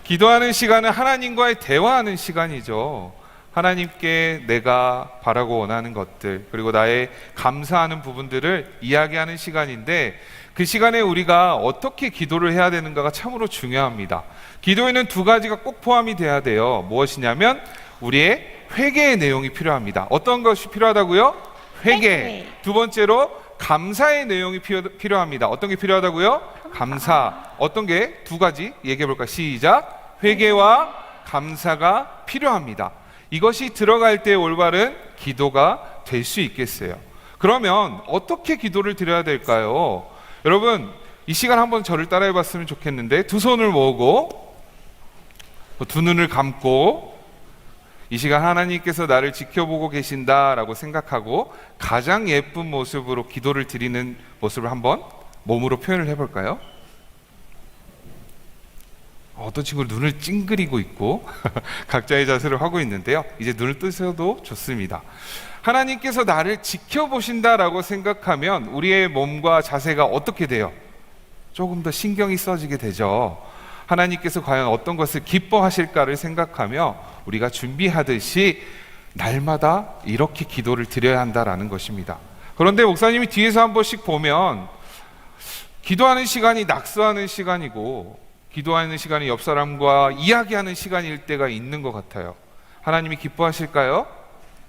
기도하는 시간은 하나님과의 대화하는 시간이죠. 하나님께 내가 바라고 원하는 것들, 그리고 나의 감사하는 부분들을 이야기하는 시간인데, 그 시간에 우리가 어떻게 기도를 해야 되는가가 참으로 중요합니다. 기도에는 두 가지가 꼭 포함이 돼야 돼요. 무엇이냐면 우리의 회개의 내용이 필요합니다. 어떤 것이 필요하다고요? 회개. 두 번째로 감사의 내용이 필요합니다. 어떤 게 필요하다고요? 감사. 어떤 게? 두 가지 얘기해 볼까? 시작. 회개와 감사가 필요합니다. 이것이 들어갈 때 올바른 기도가 될 수 있겠어요. 그러면 어떻게 기도를 드려야 될까요? 여러분, 이 시간 한번 저를 따라해 봤으면 좋겠는데, 두 손을 모으고 두 눈을 감고 이 시간 하나님께서 나를 지켜보고 계신다라고 생각하고 가장 예쁜 모습으로 기도를 드리는 모습을 한번 몸으로 표현을 해볼까요? 어떤 친구는 눈을 찡그리고 있고 각자의 자세를 하고 있는데요. 이제 눈을 뜨셔도 좋습니다. 하나님께서 나를 지켜보신다라고 생각하면 우리의 몸과 자세가 어떻게 돼요? 조금 더 신경이 써지게 되죠. 하나님께서 과연 어떤 것을 기뻐하실까를 생각하며 우리가 준비하듯이 날마다 이렇게 기도를 드려야 한다라는 것입니다. 그런데 목사님이 뒤에서 한 번씩 보면 기도하는 시간이 낙서하는 시간이고 기도하는 시간이 옆 사람과 이야기하는 시간일 때가 있는 것 같아요. 하나님이 기뻐하실까요?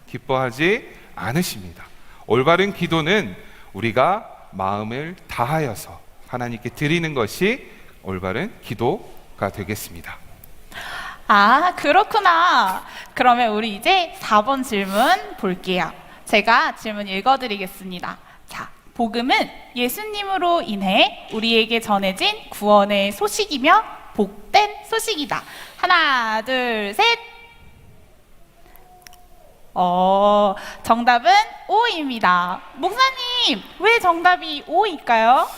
기뻐하지 않으십니다. 올바른 기도는 우리가 마음을 다하여서 하나님께 드리는 것이 올바른 기도가 되겠습니다. 아, 그렇구나. 그러면 우리 이제 4번 질문 볼게요. 제가 질문 읽어드리겠습니다. 자, 복음은 예수님으로 인해 우리에게 전해진 구원의 소식이며 복된 소식이다. 하나, 둘, 셋. 정답은 O입니다. 목사님, 왜 정답이 O일까요?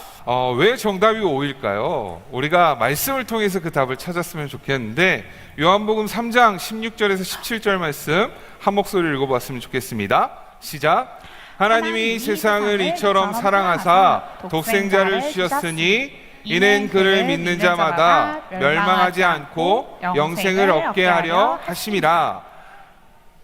왜 정답이 O일까요? 우리가 말씀을 통해서 그 답을 찾았으면 좋겠는데 요한복음 3장 16절에서 17절 말씀 한 목소리로 읽어봤으면 좋겠습니다. 시작. 하나님이 세상을 이처럼 사랑하사 독생자를 주셨으니 이는 그를 믿는 자마다 멸망하지 않고 영생을 얻게 하려 하심이라.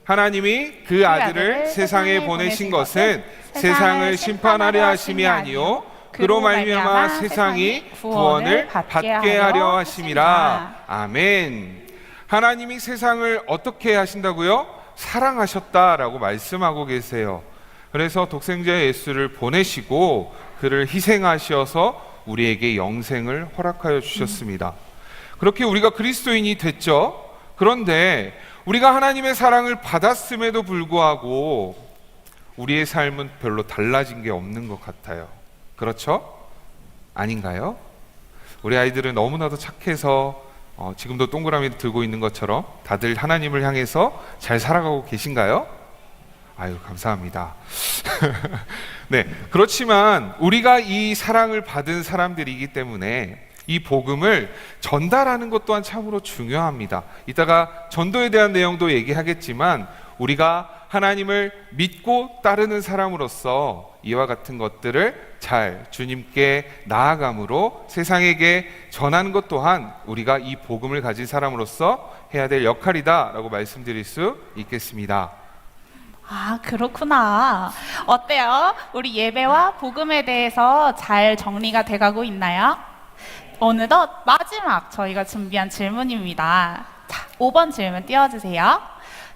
하나님이 그 아들을 세상에 보내신 것은 세상을 심판하려 하심이 아니요 그로 말미암아 세상이 구원을 받게 하려 하심이라. 아멘. 하나님이 세상을 어떻게 하신다고요? 사랑하셨다라고 말씀하고 계세요. 그래서 독생자 예수를 보내시고 그를 희생하셔서 우리에게 영생을 허락하여 주셨습니다. 그렇게 우리가 그리스도인이 됐죠. 그런데 우리가 하나님의 사랑을 받았음에도 불구하고 우리의 삶은 별로 달라진 게 없는 것 같아요. 그렇죠? 아닌가요? 우리 아이들은 너무나도 착해서 지금도 동그라미 들고 있는 것처럼 다들 하나님을 향해서 잘 살아가고 계신가요? 아유, 감사합니다. 네, 그렇지만 우리가 이 사랑을 받은 사람들이기 때문에 이 복음을 전달하는 것 또한 참으로 중요합니다. 이따가 전도에 대한 내용도 얘기하겠지만 우리가 하나님을 믿고 따르는 사람으로서 이와 같은 것들을 잘 주님께 나아감으로 세상에게 전하는 것 또한 우리가 이 복음을 가진 사람으로서 해야 될 역할이다 라고 말씀드릴 수 있겠습니다. 아, 그렇구나. 어때요? 우리 예배와 복음에 대해서 잘 정리가 돼가고 있나요? 어느덧 마지막 저희가 준비한 질문입니다. 자, 5번 질문 띄워주세요.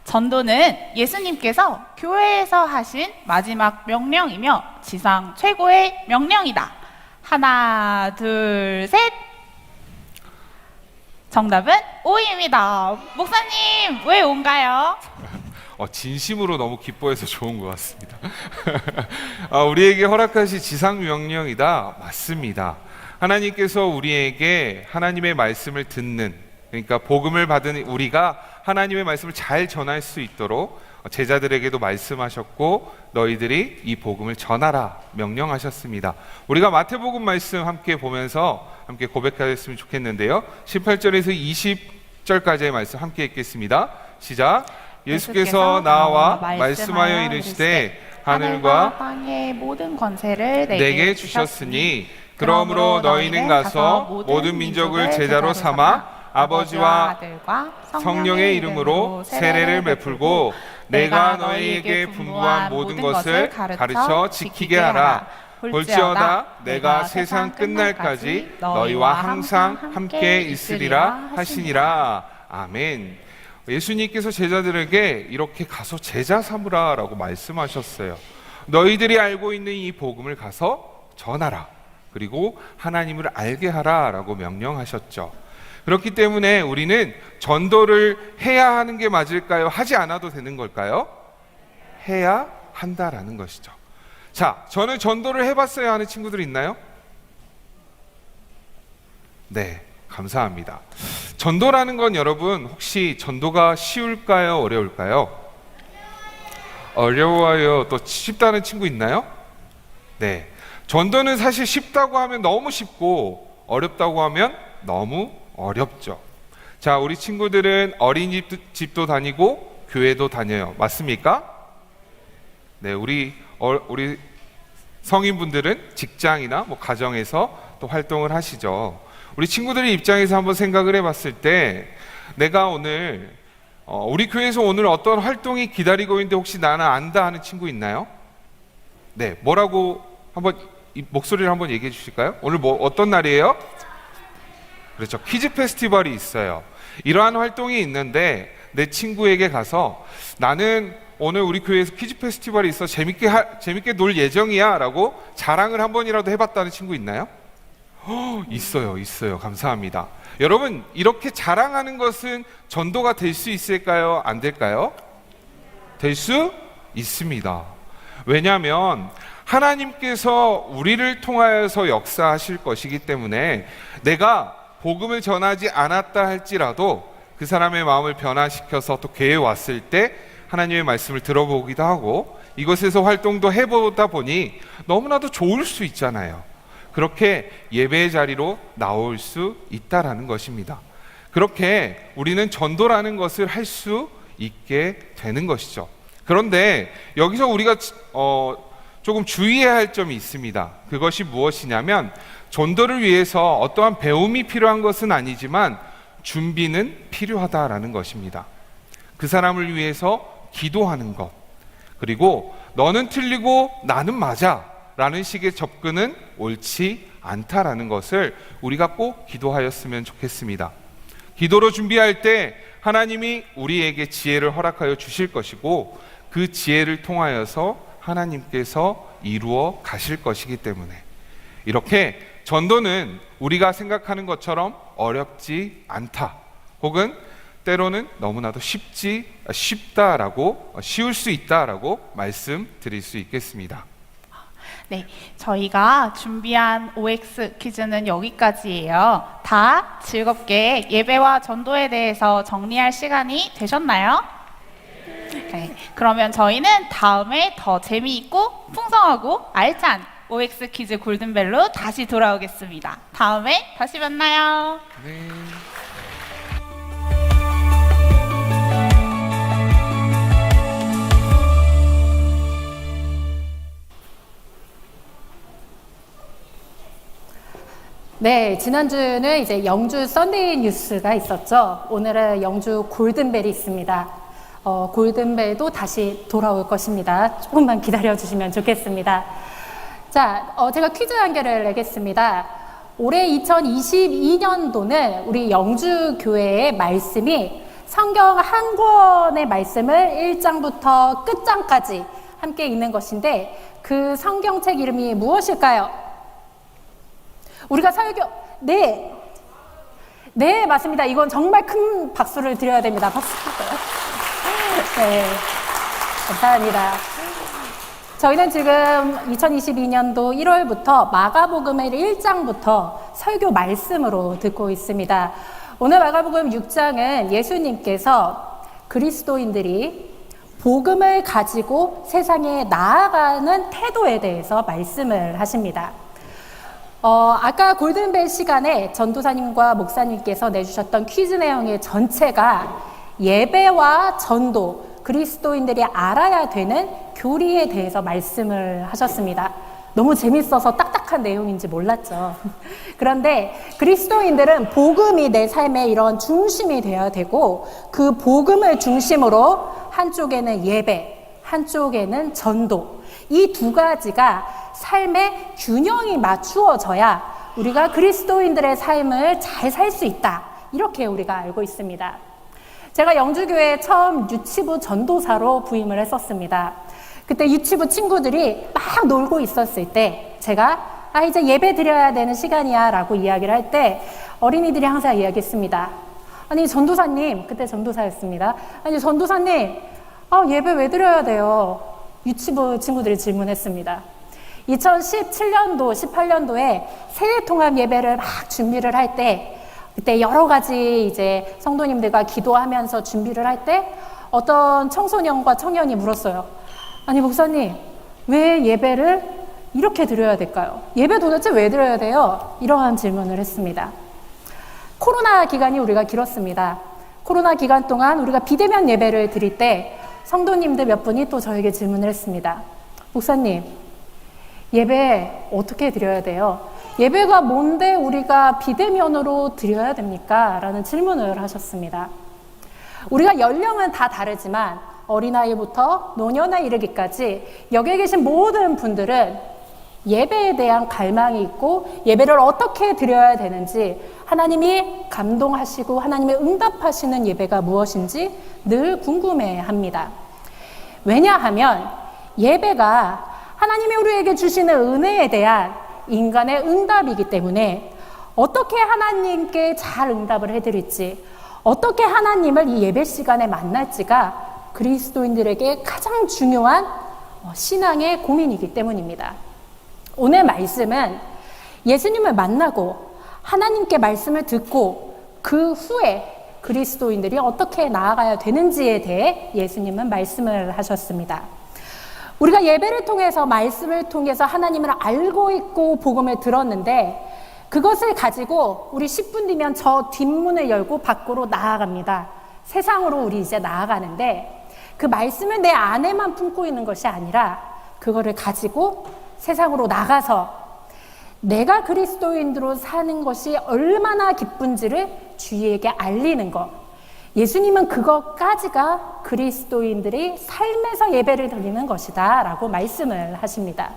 전도는 예수님께서 교회에서 하신 마지막 명령이며 지상 최고의 명령이다. 하나, 둘, 셋. 정답은 O입니다. 목사님, 왜 O인가요? 진심으로 너무 기뻐해서 좋은 것 같습니다. 우리에게 허락하신 지상 명령이다. 맞습니다. 하나님께서 우리에게 하나님의 말씀을 듣는, 그러니까 복음을 받은 우리가 하나님의 말씀을 잘 전할 수 있도록 제자들에게도 말씀하셨고 너희들이 이 복음을 전하라 명령하셨습니다. 우리가 마태복음 말씀 함께 보면서 함께 고백하였으면 좋겠는데요. 18절에서 20절까지의 말씀 함께 읽겠습니다. 시작. 예수께서 나와 말씀하여 이르시되 하늘과 땅의 모든 권세를 내게 주셨으니 그러므로 너희는 가서 모든 민족을 제자로 삼아 아버지와 아들과 성령의 이름으로 세례를 베풀고 내가 너희에게 분부한 모든 것을 가르쳐 지키게 하라. 볼지어다 내가 세상 끝날까지 너희와 항상 함께 있으리라 하시니라. 아멘. 예수님께서 제자들에게 이렇게 가서 제자 삼으라 라고 말씀하셨어요. 너희들이 알고 있는 이 복음을 가서 전하라. 그리고 하나님을 알게 하라 라고 명령하셨죠. 그렇기 때문에 우리는 전도를 해야 하는 게 맞을까요? 하지 않아도 되는 걸까요? 해야 한다라는 것이죠. 자, 저는 전도를 해봤어야 하는 친구들 있나요? 네, 감사합니다. 전도라는 건 여러분 혹시 전도가 쉬울까요? 어려울까요? 어려워요. 또 쉽다는 친구 있나요? 네, 전도는 사실 쉽다고 하면 너무 쉽고 어렵다고 하면 너무 어렵죠. 자, 우리 친구들은 어린이집도 다니고 교회도 다녀요. 맞습니까? 네, 우리 성인분들은 직장이나 가정에서 또 활동을 하시죠. 우리 친구들의 입장에서 한번 생각을 해봤을 때 내가 오늘 우리 교회에서 오늘 어떤 활동이 기다리고 있는데 혹시 나는 안다 하는 친구 있나요? 네, 뭐라고 한번 목소리를 한번 얘기해 주실까요? 오늘 뭐 어떤 날이에요? 그렇죠, 퀴즈 페스티벌이 있어요. 이러한 활동이 있는데 내 친구에게 가서 나는 오늘 우리 교회에서 퀴즈 페스티벌이 있어 재밌게 놀 예정이야 라고 자랑을 한 번이라도 해봤다는 친구 있나요? 있어요. 감사합니다. 여러분, 이렇게 자랑하는 것은 전도가 될 수 있을까요? 안 될까요? 될 수 있습니다. 왜냐하면 하나님께서 우리를 통하여서 역사하실 것이기 때문에 내가 복음을 전하지 않았다 할지라도 그 사람의 마음을 변화시켜서 또 교회에 왔을 때 하나님의 말씀을 들어보기도 하고 이곳에서 활동도 해보다 보니 너무나도 좋을 수 있잖아요. 그렇게 예배의 자리로 나올 수 있다라는 것입니다. 그렇게 우리는 전도라는 것을 할 수 있게 되는 것이죠. 그런데 여기서 우리가 조금 주의해야 할 점이 있습니다. 그것이 무엇이냐면 전도를 위해서 어떠한 배움이 필요한 것은 아니지만 준비는 필요하다라는 것입니다. 그 사람을 위해서 기도하는 것, 그리고 너는 틀리고 나는 맞아 라는 식의 접근은 옳지 않다라는 것을 우리가 꼭 기도하였으면 좋겠습니다. 기도로 준비할 때 하나님이 우리에게 지혜를 허락하여 주실 것이고 그 지혜를 통하여서 하나님께서 이루어 가실 것이기 때문에 이렇게 전도는 우리가 생각하는 것처럼 어렵지 않다, 혹은 때로는 너무나도 쉽다라고, 쉬울 수 있다라고 말씀드릴 수 있겠습니다. 네, 저희가 준비한 OX 퀴즈는 여기까지예요. 다 즐겁게 예배와 전도에 대해서 정리할 시간이 되셨나요? 네, 그러면 저희는 다음에 더 재미있고 풍성하고 알찬 OX 퀴즈 골든벨로 다시 돌아오겠습니다. 다음에 다시 만나요. 네. 네, 지난주는 이제 영주 썬데이 뉴스가 있었죠. 오늘은 영주 골든벨이 있습니다. 골든벨도 다시 돌아올 것입니다. 조금만 기다려주시면 좋겠습니다. 자, 제가 퀴즈 한 개를 내겠습니다. 올해 2022년도는 우리 영주 교회의 말씀이 성경 한 권의 말씀을 1장부터 끝장까지 함께 읽는 것인데 그 성경책 이름이 무엇일까요? 우리가 네, 맞습니다. 이건 정말 큰 박수를 드려야 됩니다. 박수. 네, 감사합니다. 저희는 지금 2022년도 1월부터 마가복음의 1장부터 설교 말씀으로 듣고 있습니다. 오늘 마가복음 6장은 예수님께서 그리스도인들이 복음을 가지고 세상에 나아가는 태도에 대해서 말씀을 하십니다. 아까 골든벨 시간에 전도사님과 목사님께서 내주셨던 퀴즈 내용의 전체가 예배와 전도, 그리스도인들이 알아야 되는 교리에 대해서 말씀을 하셨습니다. 너무 재밌어서 딱딱한 내용인지 몰랐죠. 그런데 그리스도인들은 복음이 내 삶의 이런 중심이 되어야 되고 그 복음을 중심으로 한쪽에는 예배, 한쪽에는 전도, 이 두 가지가 삶의 균형이 맞추어져야 우리가 그리스도인들의 삶을 잘 살 수 있다, 이렇게 우리가 알고 있습니다. 제가 영주교회에 처음 유치부 전도사로 부임을 했었습니다. 그때 유치부 친구들이 막 놀고 있었을 때 제가 이제 예배 드려야 되는 시간이야 라고 이야기를 할 때 어린이들이 항상 이야기했습니다. 아니 전도사님, 그때 전도사였습니다. 아니 전도사님, 예배 왜 드려야 돼요? 유치부 친구들이 질문했습니다. 2017년도, 18년도에 세대통합 예배를 막 준비를 할 때, 그때 여러 가지 이제 성도님들과 기도하면서 준비를 할 때 어떤 청소년과 청년이 물었어요. 아니 목사님, 왜 예배를 이렇게 드려야 될까요? 예배 도대체 왜 드려야 돼요? 이러한 질문을 했습니다. 코로나 기간이 우리가 길었습니다. 코로나 기간 동안 우리가 비대면 예배를 드릴 때 성도님들 몇 분이 또 저에게 질문을 했습니다. 목사님, 예배 어떻게 드려야 돼요? 예배가 뭔데 우리가 비대면으로 드려야 됩니까? 라는 질문을 하셨습니다. 우리가 연령은 다 다르지만 어린아이부터 노년에 이르기까지 여기에 계신 모든 분들은 예배에 대한 갈망이 있고 예배를 어떻게 드려야 되는지, 하나님이 감동하시고 하나님이 응답하시는 예배가 무엇인지 늘 궁금해합니다. 왜냐하면 예배가 하나님이 우리에게 주시는 은혜에 대한 인간의 응답이기 때문에 어떻게 하나님께 잘 응답을 해드릴지, 어떻게 하나님을 이 예배 시간에 만날지가 그리스도인들에게 가장 중요한 신앙의 고민이기 때문입니다. 오늘 말씀은 예수님을 만나고 하나님께 말씀을 듣고 그 후에 그리스도인들이 어떻게 나아가야 되는지에 대해 예수님은 말씀을 하셨습니다. 우리가 예배를 통해서, 말씀을 통해서 하나님을 알고 있고 복음을 들었는데 그것을 가지고 우리 10분 뒤면 저 뒷문을 열고 밖으로 나아갑니다. 세상으로 우리 이제 나아가는데 그 말씀을 내 안에만 품고 있는 것이 아니라 그거를 가지고 세상으로 나가서 내가 그리스도인으로 사는 것이 얼마나 기쁜지를 주위에게 알리는 것. 예수님은 그것까지가 그리스도인들이 삶에서 예배를 드리는 것이다 라고 말씀을 하십니다.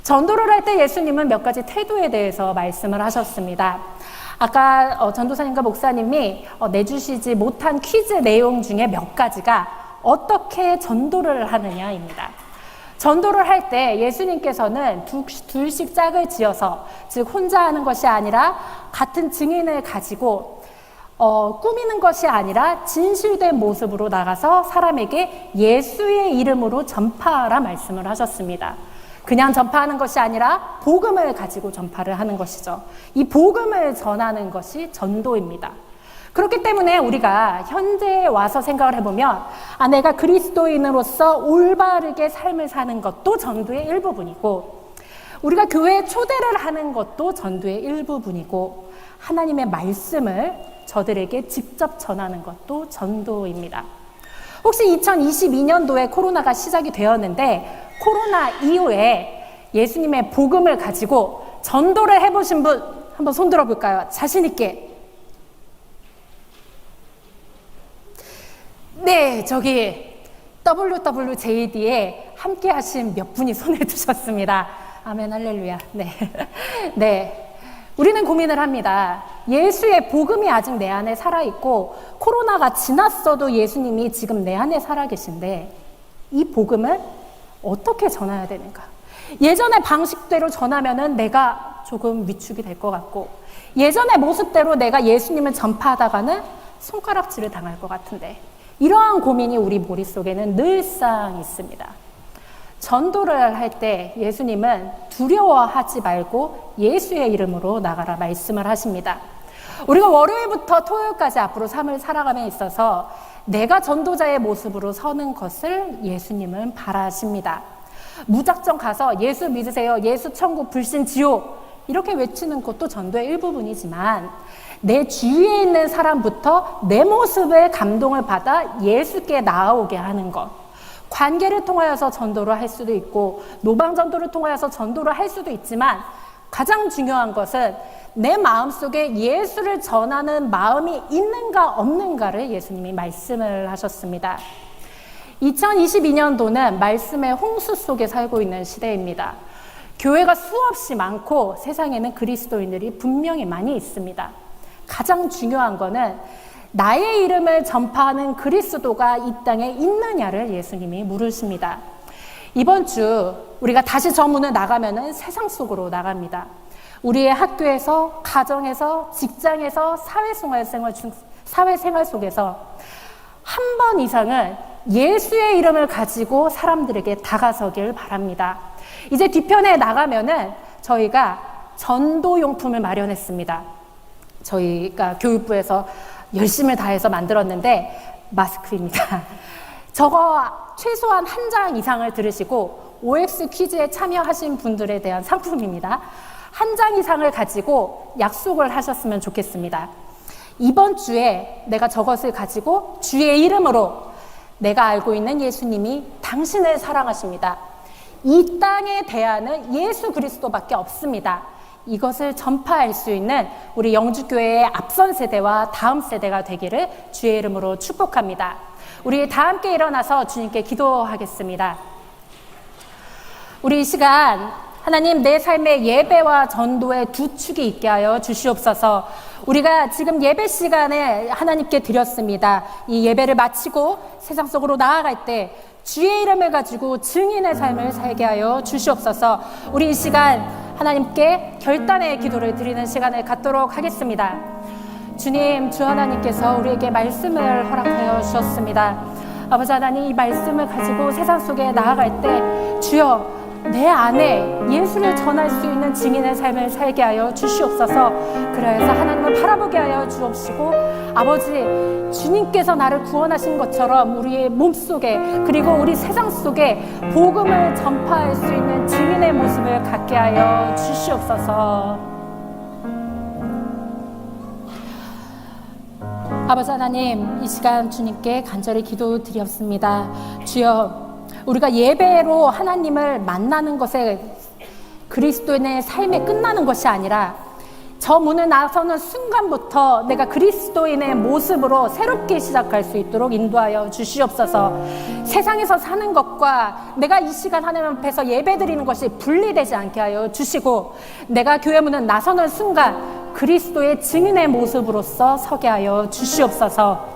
전도를 할 때 예수님은 몇 가지 태도에 대해서 말씀을 하셨습니다. 아까 전도사님과 목사님이 내주시지 못한 퀴즈 내용 중에 몇 가지가 어떻게 전도를 하느냐입니다. 전도를 할 때 예수님께서는 둘씩 짝을 지어서, 즉 혼자 하는 것이 아니라 같은 증인을 가지고 꾸미는 것이 아니라 진실된 모습으로 나가서 사람에게 예수의 이름으로 전파하라 말씀을 하셨습니다. 그냥 전파하는 것이 아니라 복음을 가지고 전파를 하는 것이죠. 이 복음을 전하는 것이 전도입니다. 그렇기 때문에 우리가 현재에 와서 생각을 해보면 내가 그리스도인으로서 올바르게 삶을 사는 것도 전도의 일부분이고, 우리가 교회에 초대를 하는 것도 전도의 일부분이고, 하나님의 말씀을 저들에게 직접 전하는 것도 전도입니다. 혹시 2022년도에 코로나가 시작이 되었는데 코로나 이후에 예수님의 복음을 가지고 전도를 해보신 분 한번 손 들어볼까요? 자신 있게. 네, 저기 WWJD에 함께 하신 몇 분이 손을 드셨습니다. 아멘, 할렐루야. 네. 네. 우리는 고민을 합니다. 예수의 복음이 아직 내 안에 살아있고 코로나가 지났어도 예수님이 지금 내 안에 살아계신데 이 복음을 어떻게 전해야 되는가? 예전의 방식대로 전하면은 내가 조금 위축이 될 것 같고, 예전의 모습대로 내가 예수님을 전파하다가는 손가락질을 당할 것 같은데, 이러한 고민이 우리 머릿속에는 늘상 있습니다. 전도를 할 때 예수님은 두려워하지 말고 예수의 이름으로 나가라 말씀을 하십니다. 우리가 월요일부터 토요일까지 앞으로 삶을 살아감에 있어서 내가 전도자의 모습으로 서는 것을 예수님은 바라십니다. 무작정 가서 예수 믿으세요, 예수 천국 불신 지옥 이렇게 외치는 것도 전도의 일부분이지만, 내 주위에 있는 사람부터 내 모습에 감동을 받아 예수께 나아오게 하는 것, 관계를 통하여서 전도를 할 수도 있고 노방 전도를 통하여서 전도를 할 수도 있지만, 가장 중요한 것은 내 마음속에 예수를 전하는 마음이 있는가 없는가를 예수님이 말씀을 하셨습니다. 2022년도는 말씀의 홍수 속에 살고 있는 시대입니다. 교회가 수없이 많고 세상에는 그리스도인들이 분명히 많이 있습니다. 가장 중요한 거는 나의 이름을 전파하는 그리스도가 이 땅에 있느냐를 예수님이 물으십니다. 이번 주 우리가 다시 저 문을 나가면은 세상 속으로 나갑니다. 우리의 학교에서, 가정에서, 직장에서, 사회생활 속에서 한 번 이상은 예수의 이름을 가지고 사람들에게 다가서길 바랍니다. 이제 뒤편에 나가면은 저희가 전도용품을 마련했습니다. 저희가 교육부에서 열심을 다해서 만들었는데 마스크입니다. 저거 최소한 한 장 이상을 들으시고 OX 퀴즈에 참여하신 분들에 대한 상품입니다. 한 장 이상을 가지고 약속을 하셨으면 좋겠습니다. 이번 주에 내가 저것을 가지고 주의 이름으로, 내가 알고 있는 예수님이 당신을 사랑하십니다. 이 땅의 대안은 예수 그리스도밖에 없습니다. 이것을 전파할 수 있는 우리 영주교회의 앞선 세대와 다음 세대가 되기를 주의 이름으로 축복합니다. 우리 다 함께 일어나서 주님께 기도하겠습니다. 우리 이 시간 하나님, 내 삶의 예배와 전도의 두 축이 있게 하여 주시옵소서. 우리가 지금 예배 시간에 하나님께 드렸습니다. 이 예배를 마치고 세상 속으로 나아갈 때 주의 이름을 가지고 증인의 삶을 살게 하여 주시옵소서. 우리 이 시간 하나님께 결단의 기도를 드리는 시간을 갖도록 하겠습니다. 주님, 주 하나님께서 우리에게 말씀을 허락하여 주셨습니다. 아버지 하나님, 이 말씀을 가지고 세상 속에 나아갈 때 주여, 내 안에 예수를 전할 수 있는 증인의 삶을 살게 하여 주시옵소서. 그래서 하나님을 바라보게 하여 주옵시고, 아버지, 주님께서 나를 구원하신 것처럼 우리의 몸속에 그리고 우리 세상 속에 복음을 전파할 수 있는 증인의 모습을 갖게 하여 주시옵소서. 아버지 하나님, 이 시간 주님께 간절히 기도드렸습니다. 주여, 우리가 예배로 하나님을 만나는 것에 그리스도인의 삶이 끝나는 것이 아니라 저 문을 나서는 순간부터 내가 그리스도인의 모습으로 새롭게 시작할 수 있도록 인도하여 주시옵소서. 세상에서 사는 것과 내가 이 시간 하나님 앞에서 예배드리는 것이 분리되지 않게 하여 주시고, 내가 교회 문을 나서는 순간 그리스도의 증인의 모습으로서 서게 하여 주시옵소서.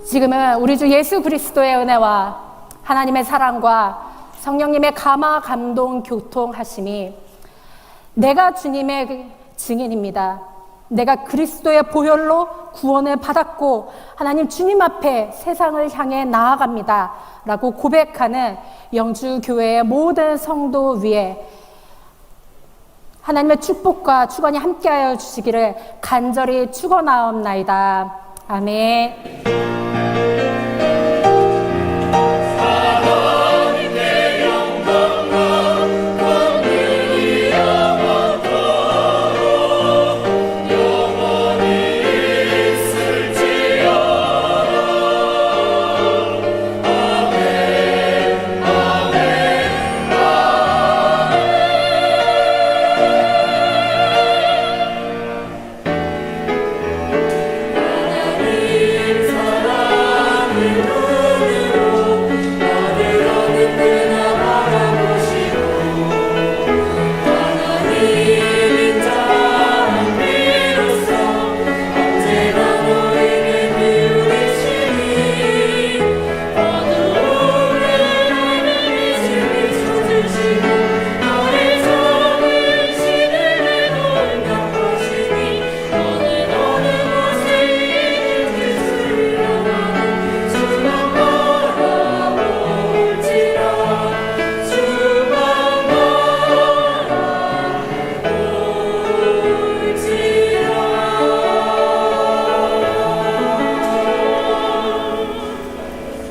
지금은 우리 주 예수 그리스도의 은혜와 하나님의 사랑과 성령님의 감화, 감동, 교통하심이 내가 주님의 증인입니다. 내가 그리스도의 보혈로 구원을 받았고 하나님 주님 앞에 세상을 향해 나아갑니다 라고 고백하는 영주교회의 모든 성도 위에 하나님의 축복과 축원이 함께하여 주시기를 간절히 축원하옵나이다. 아멘.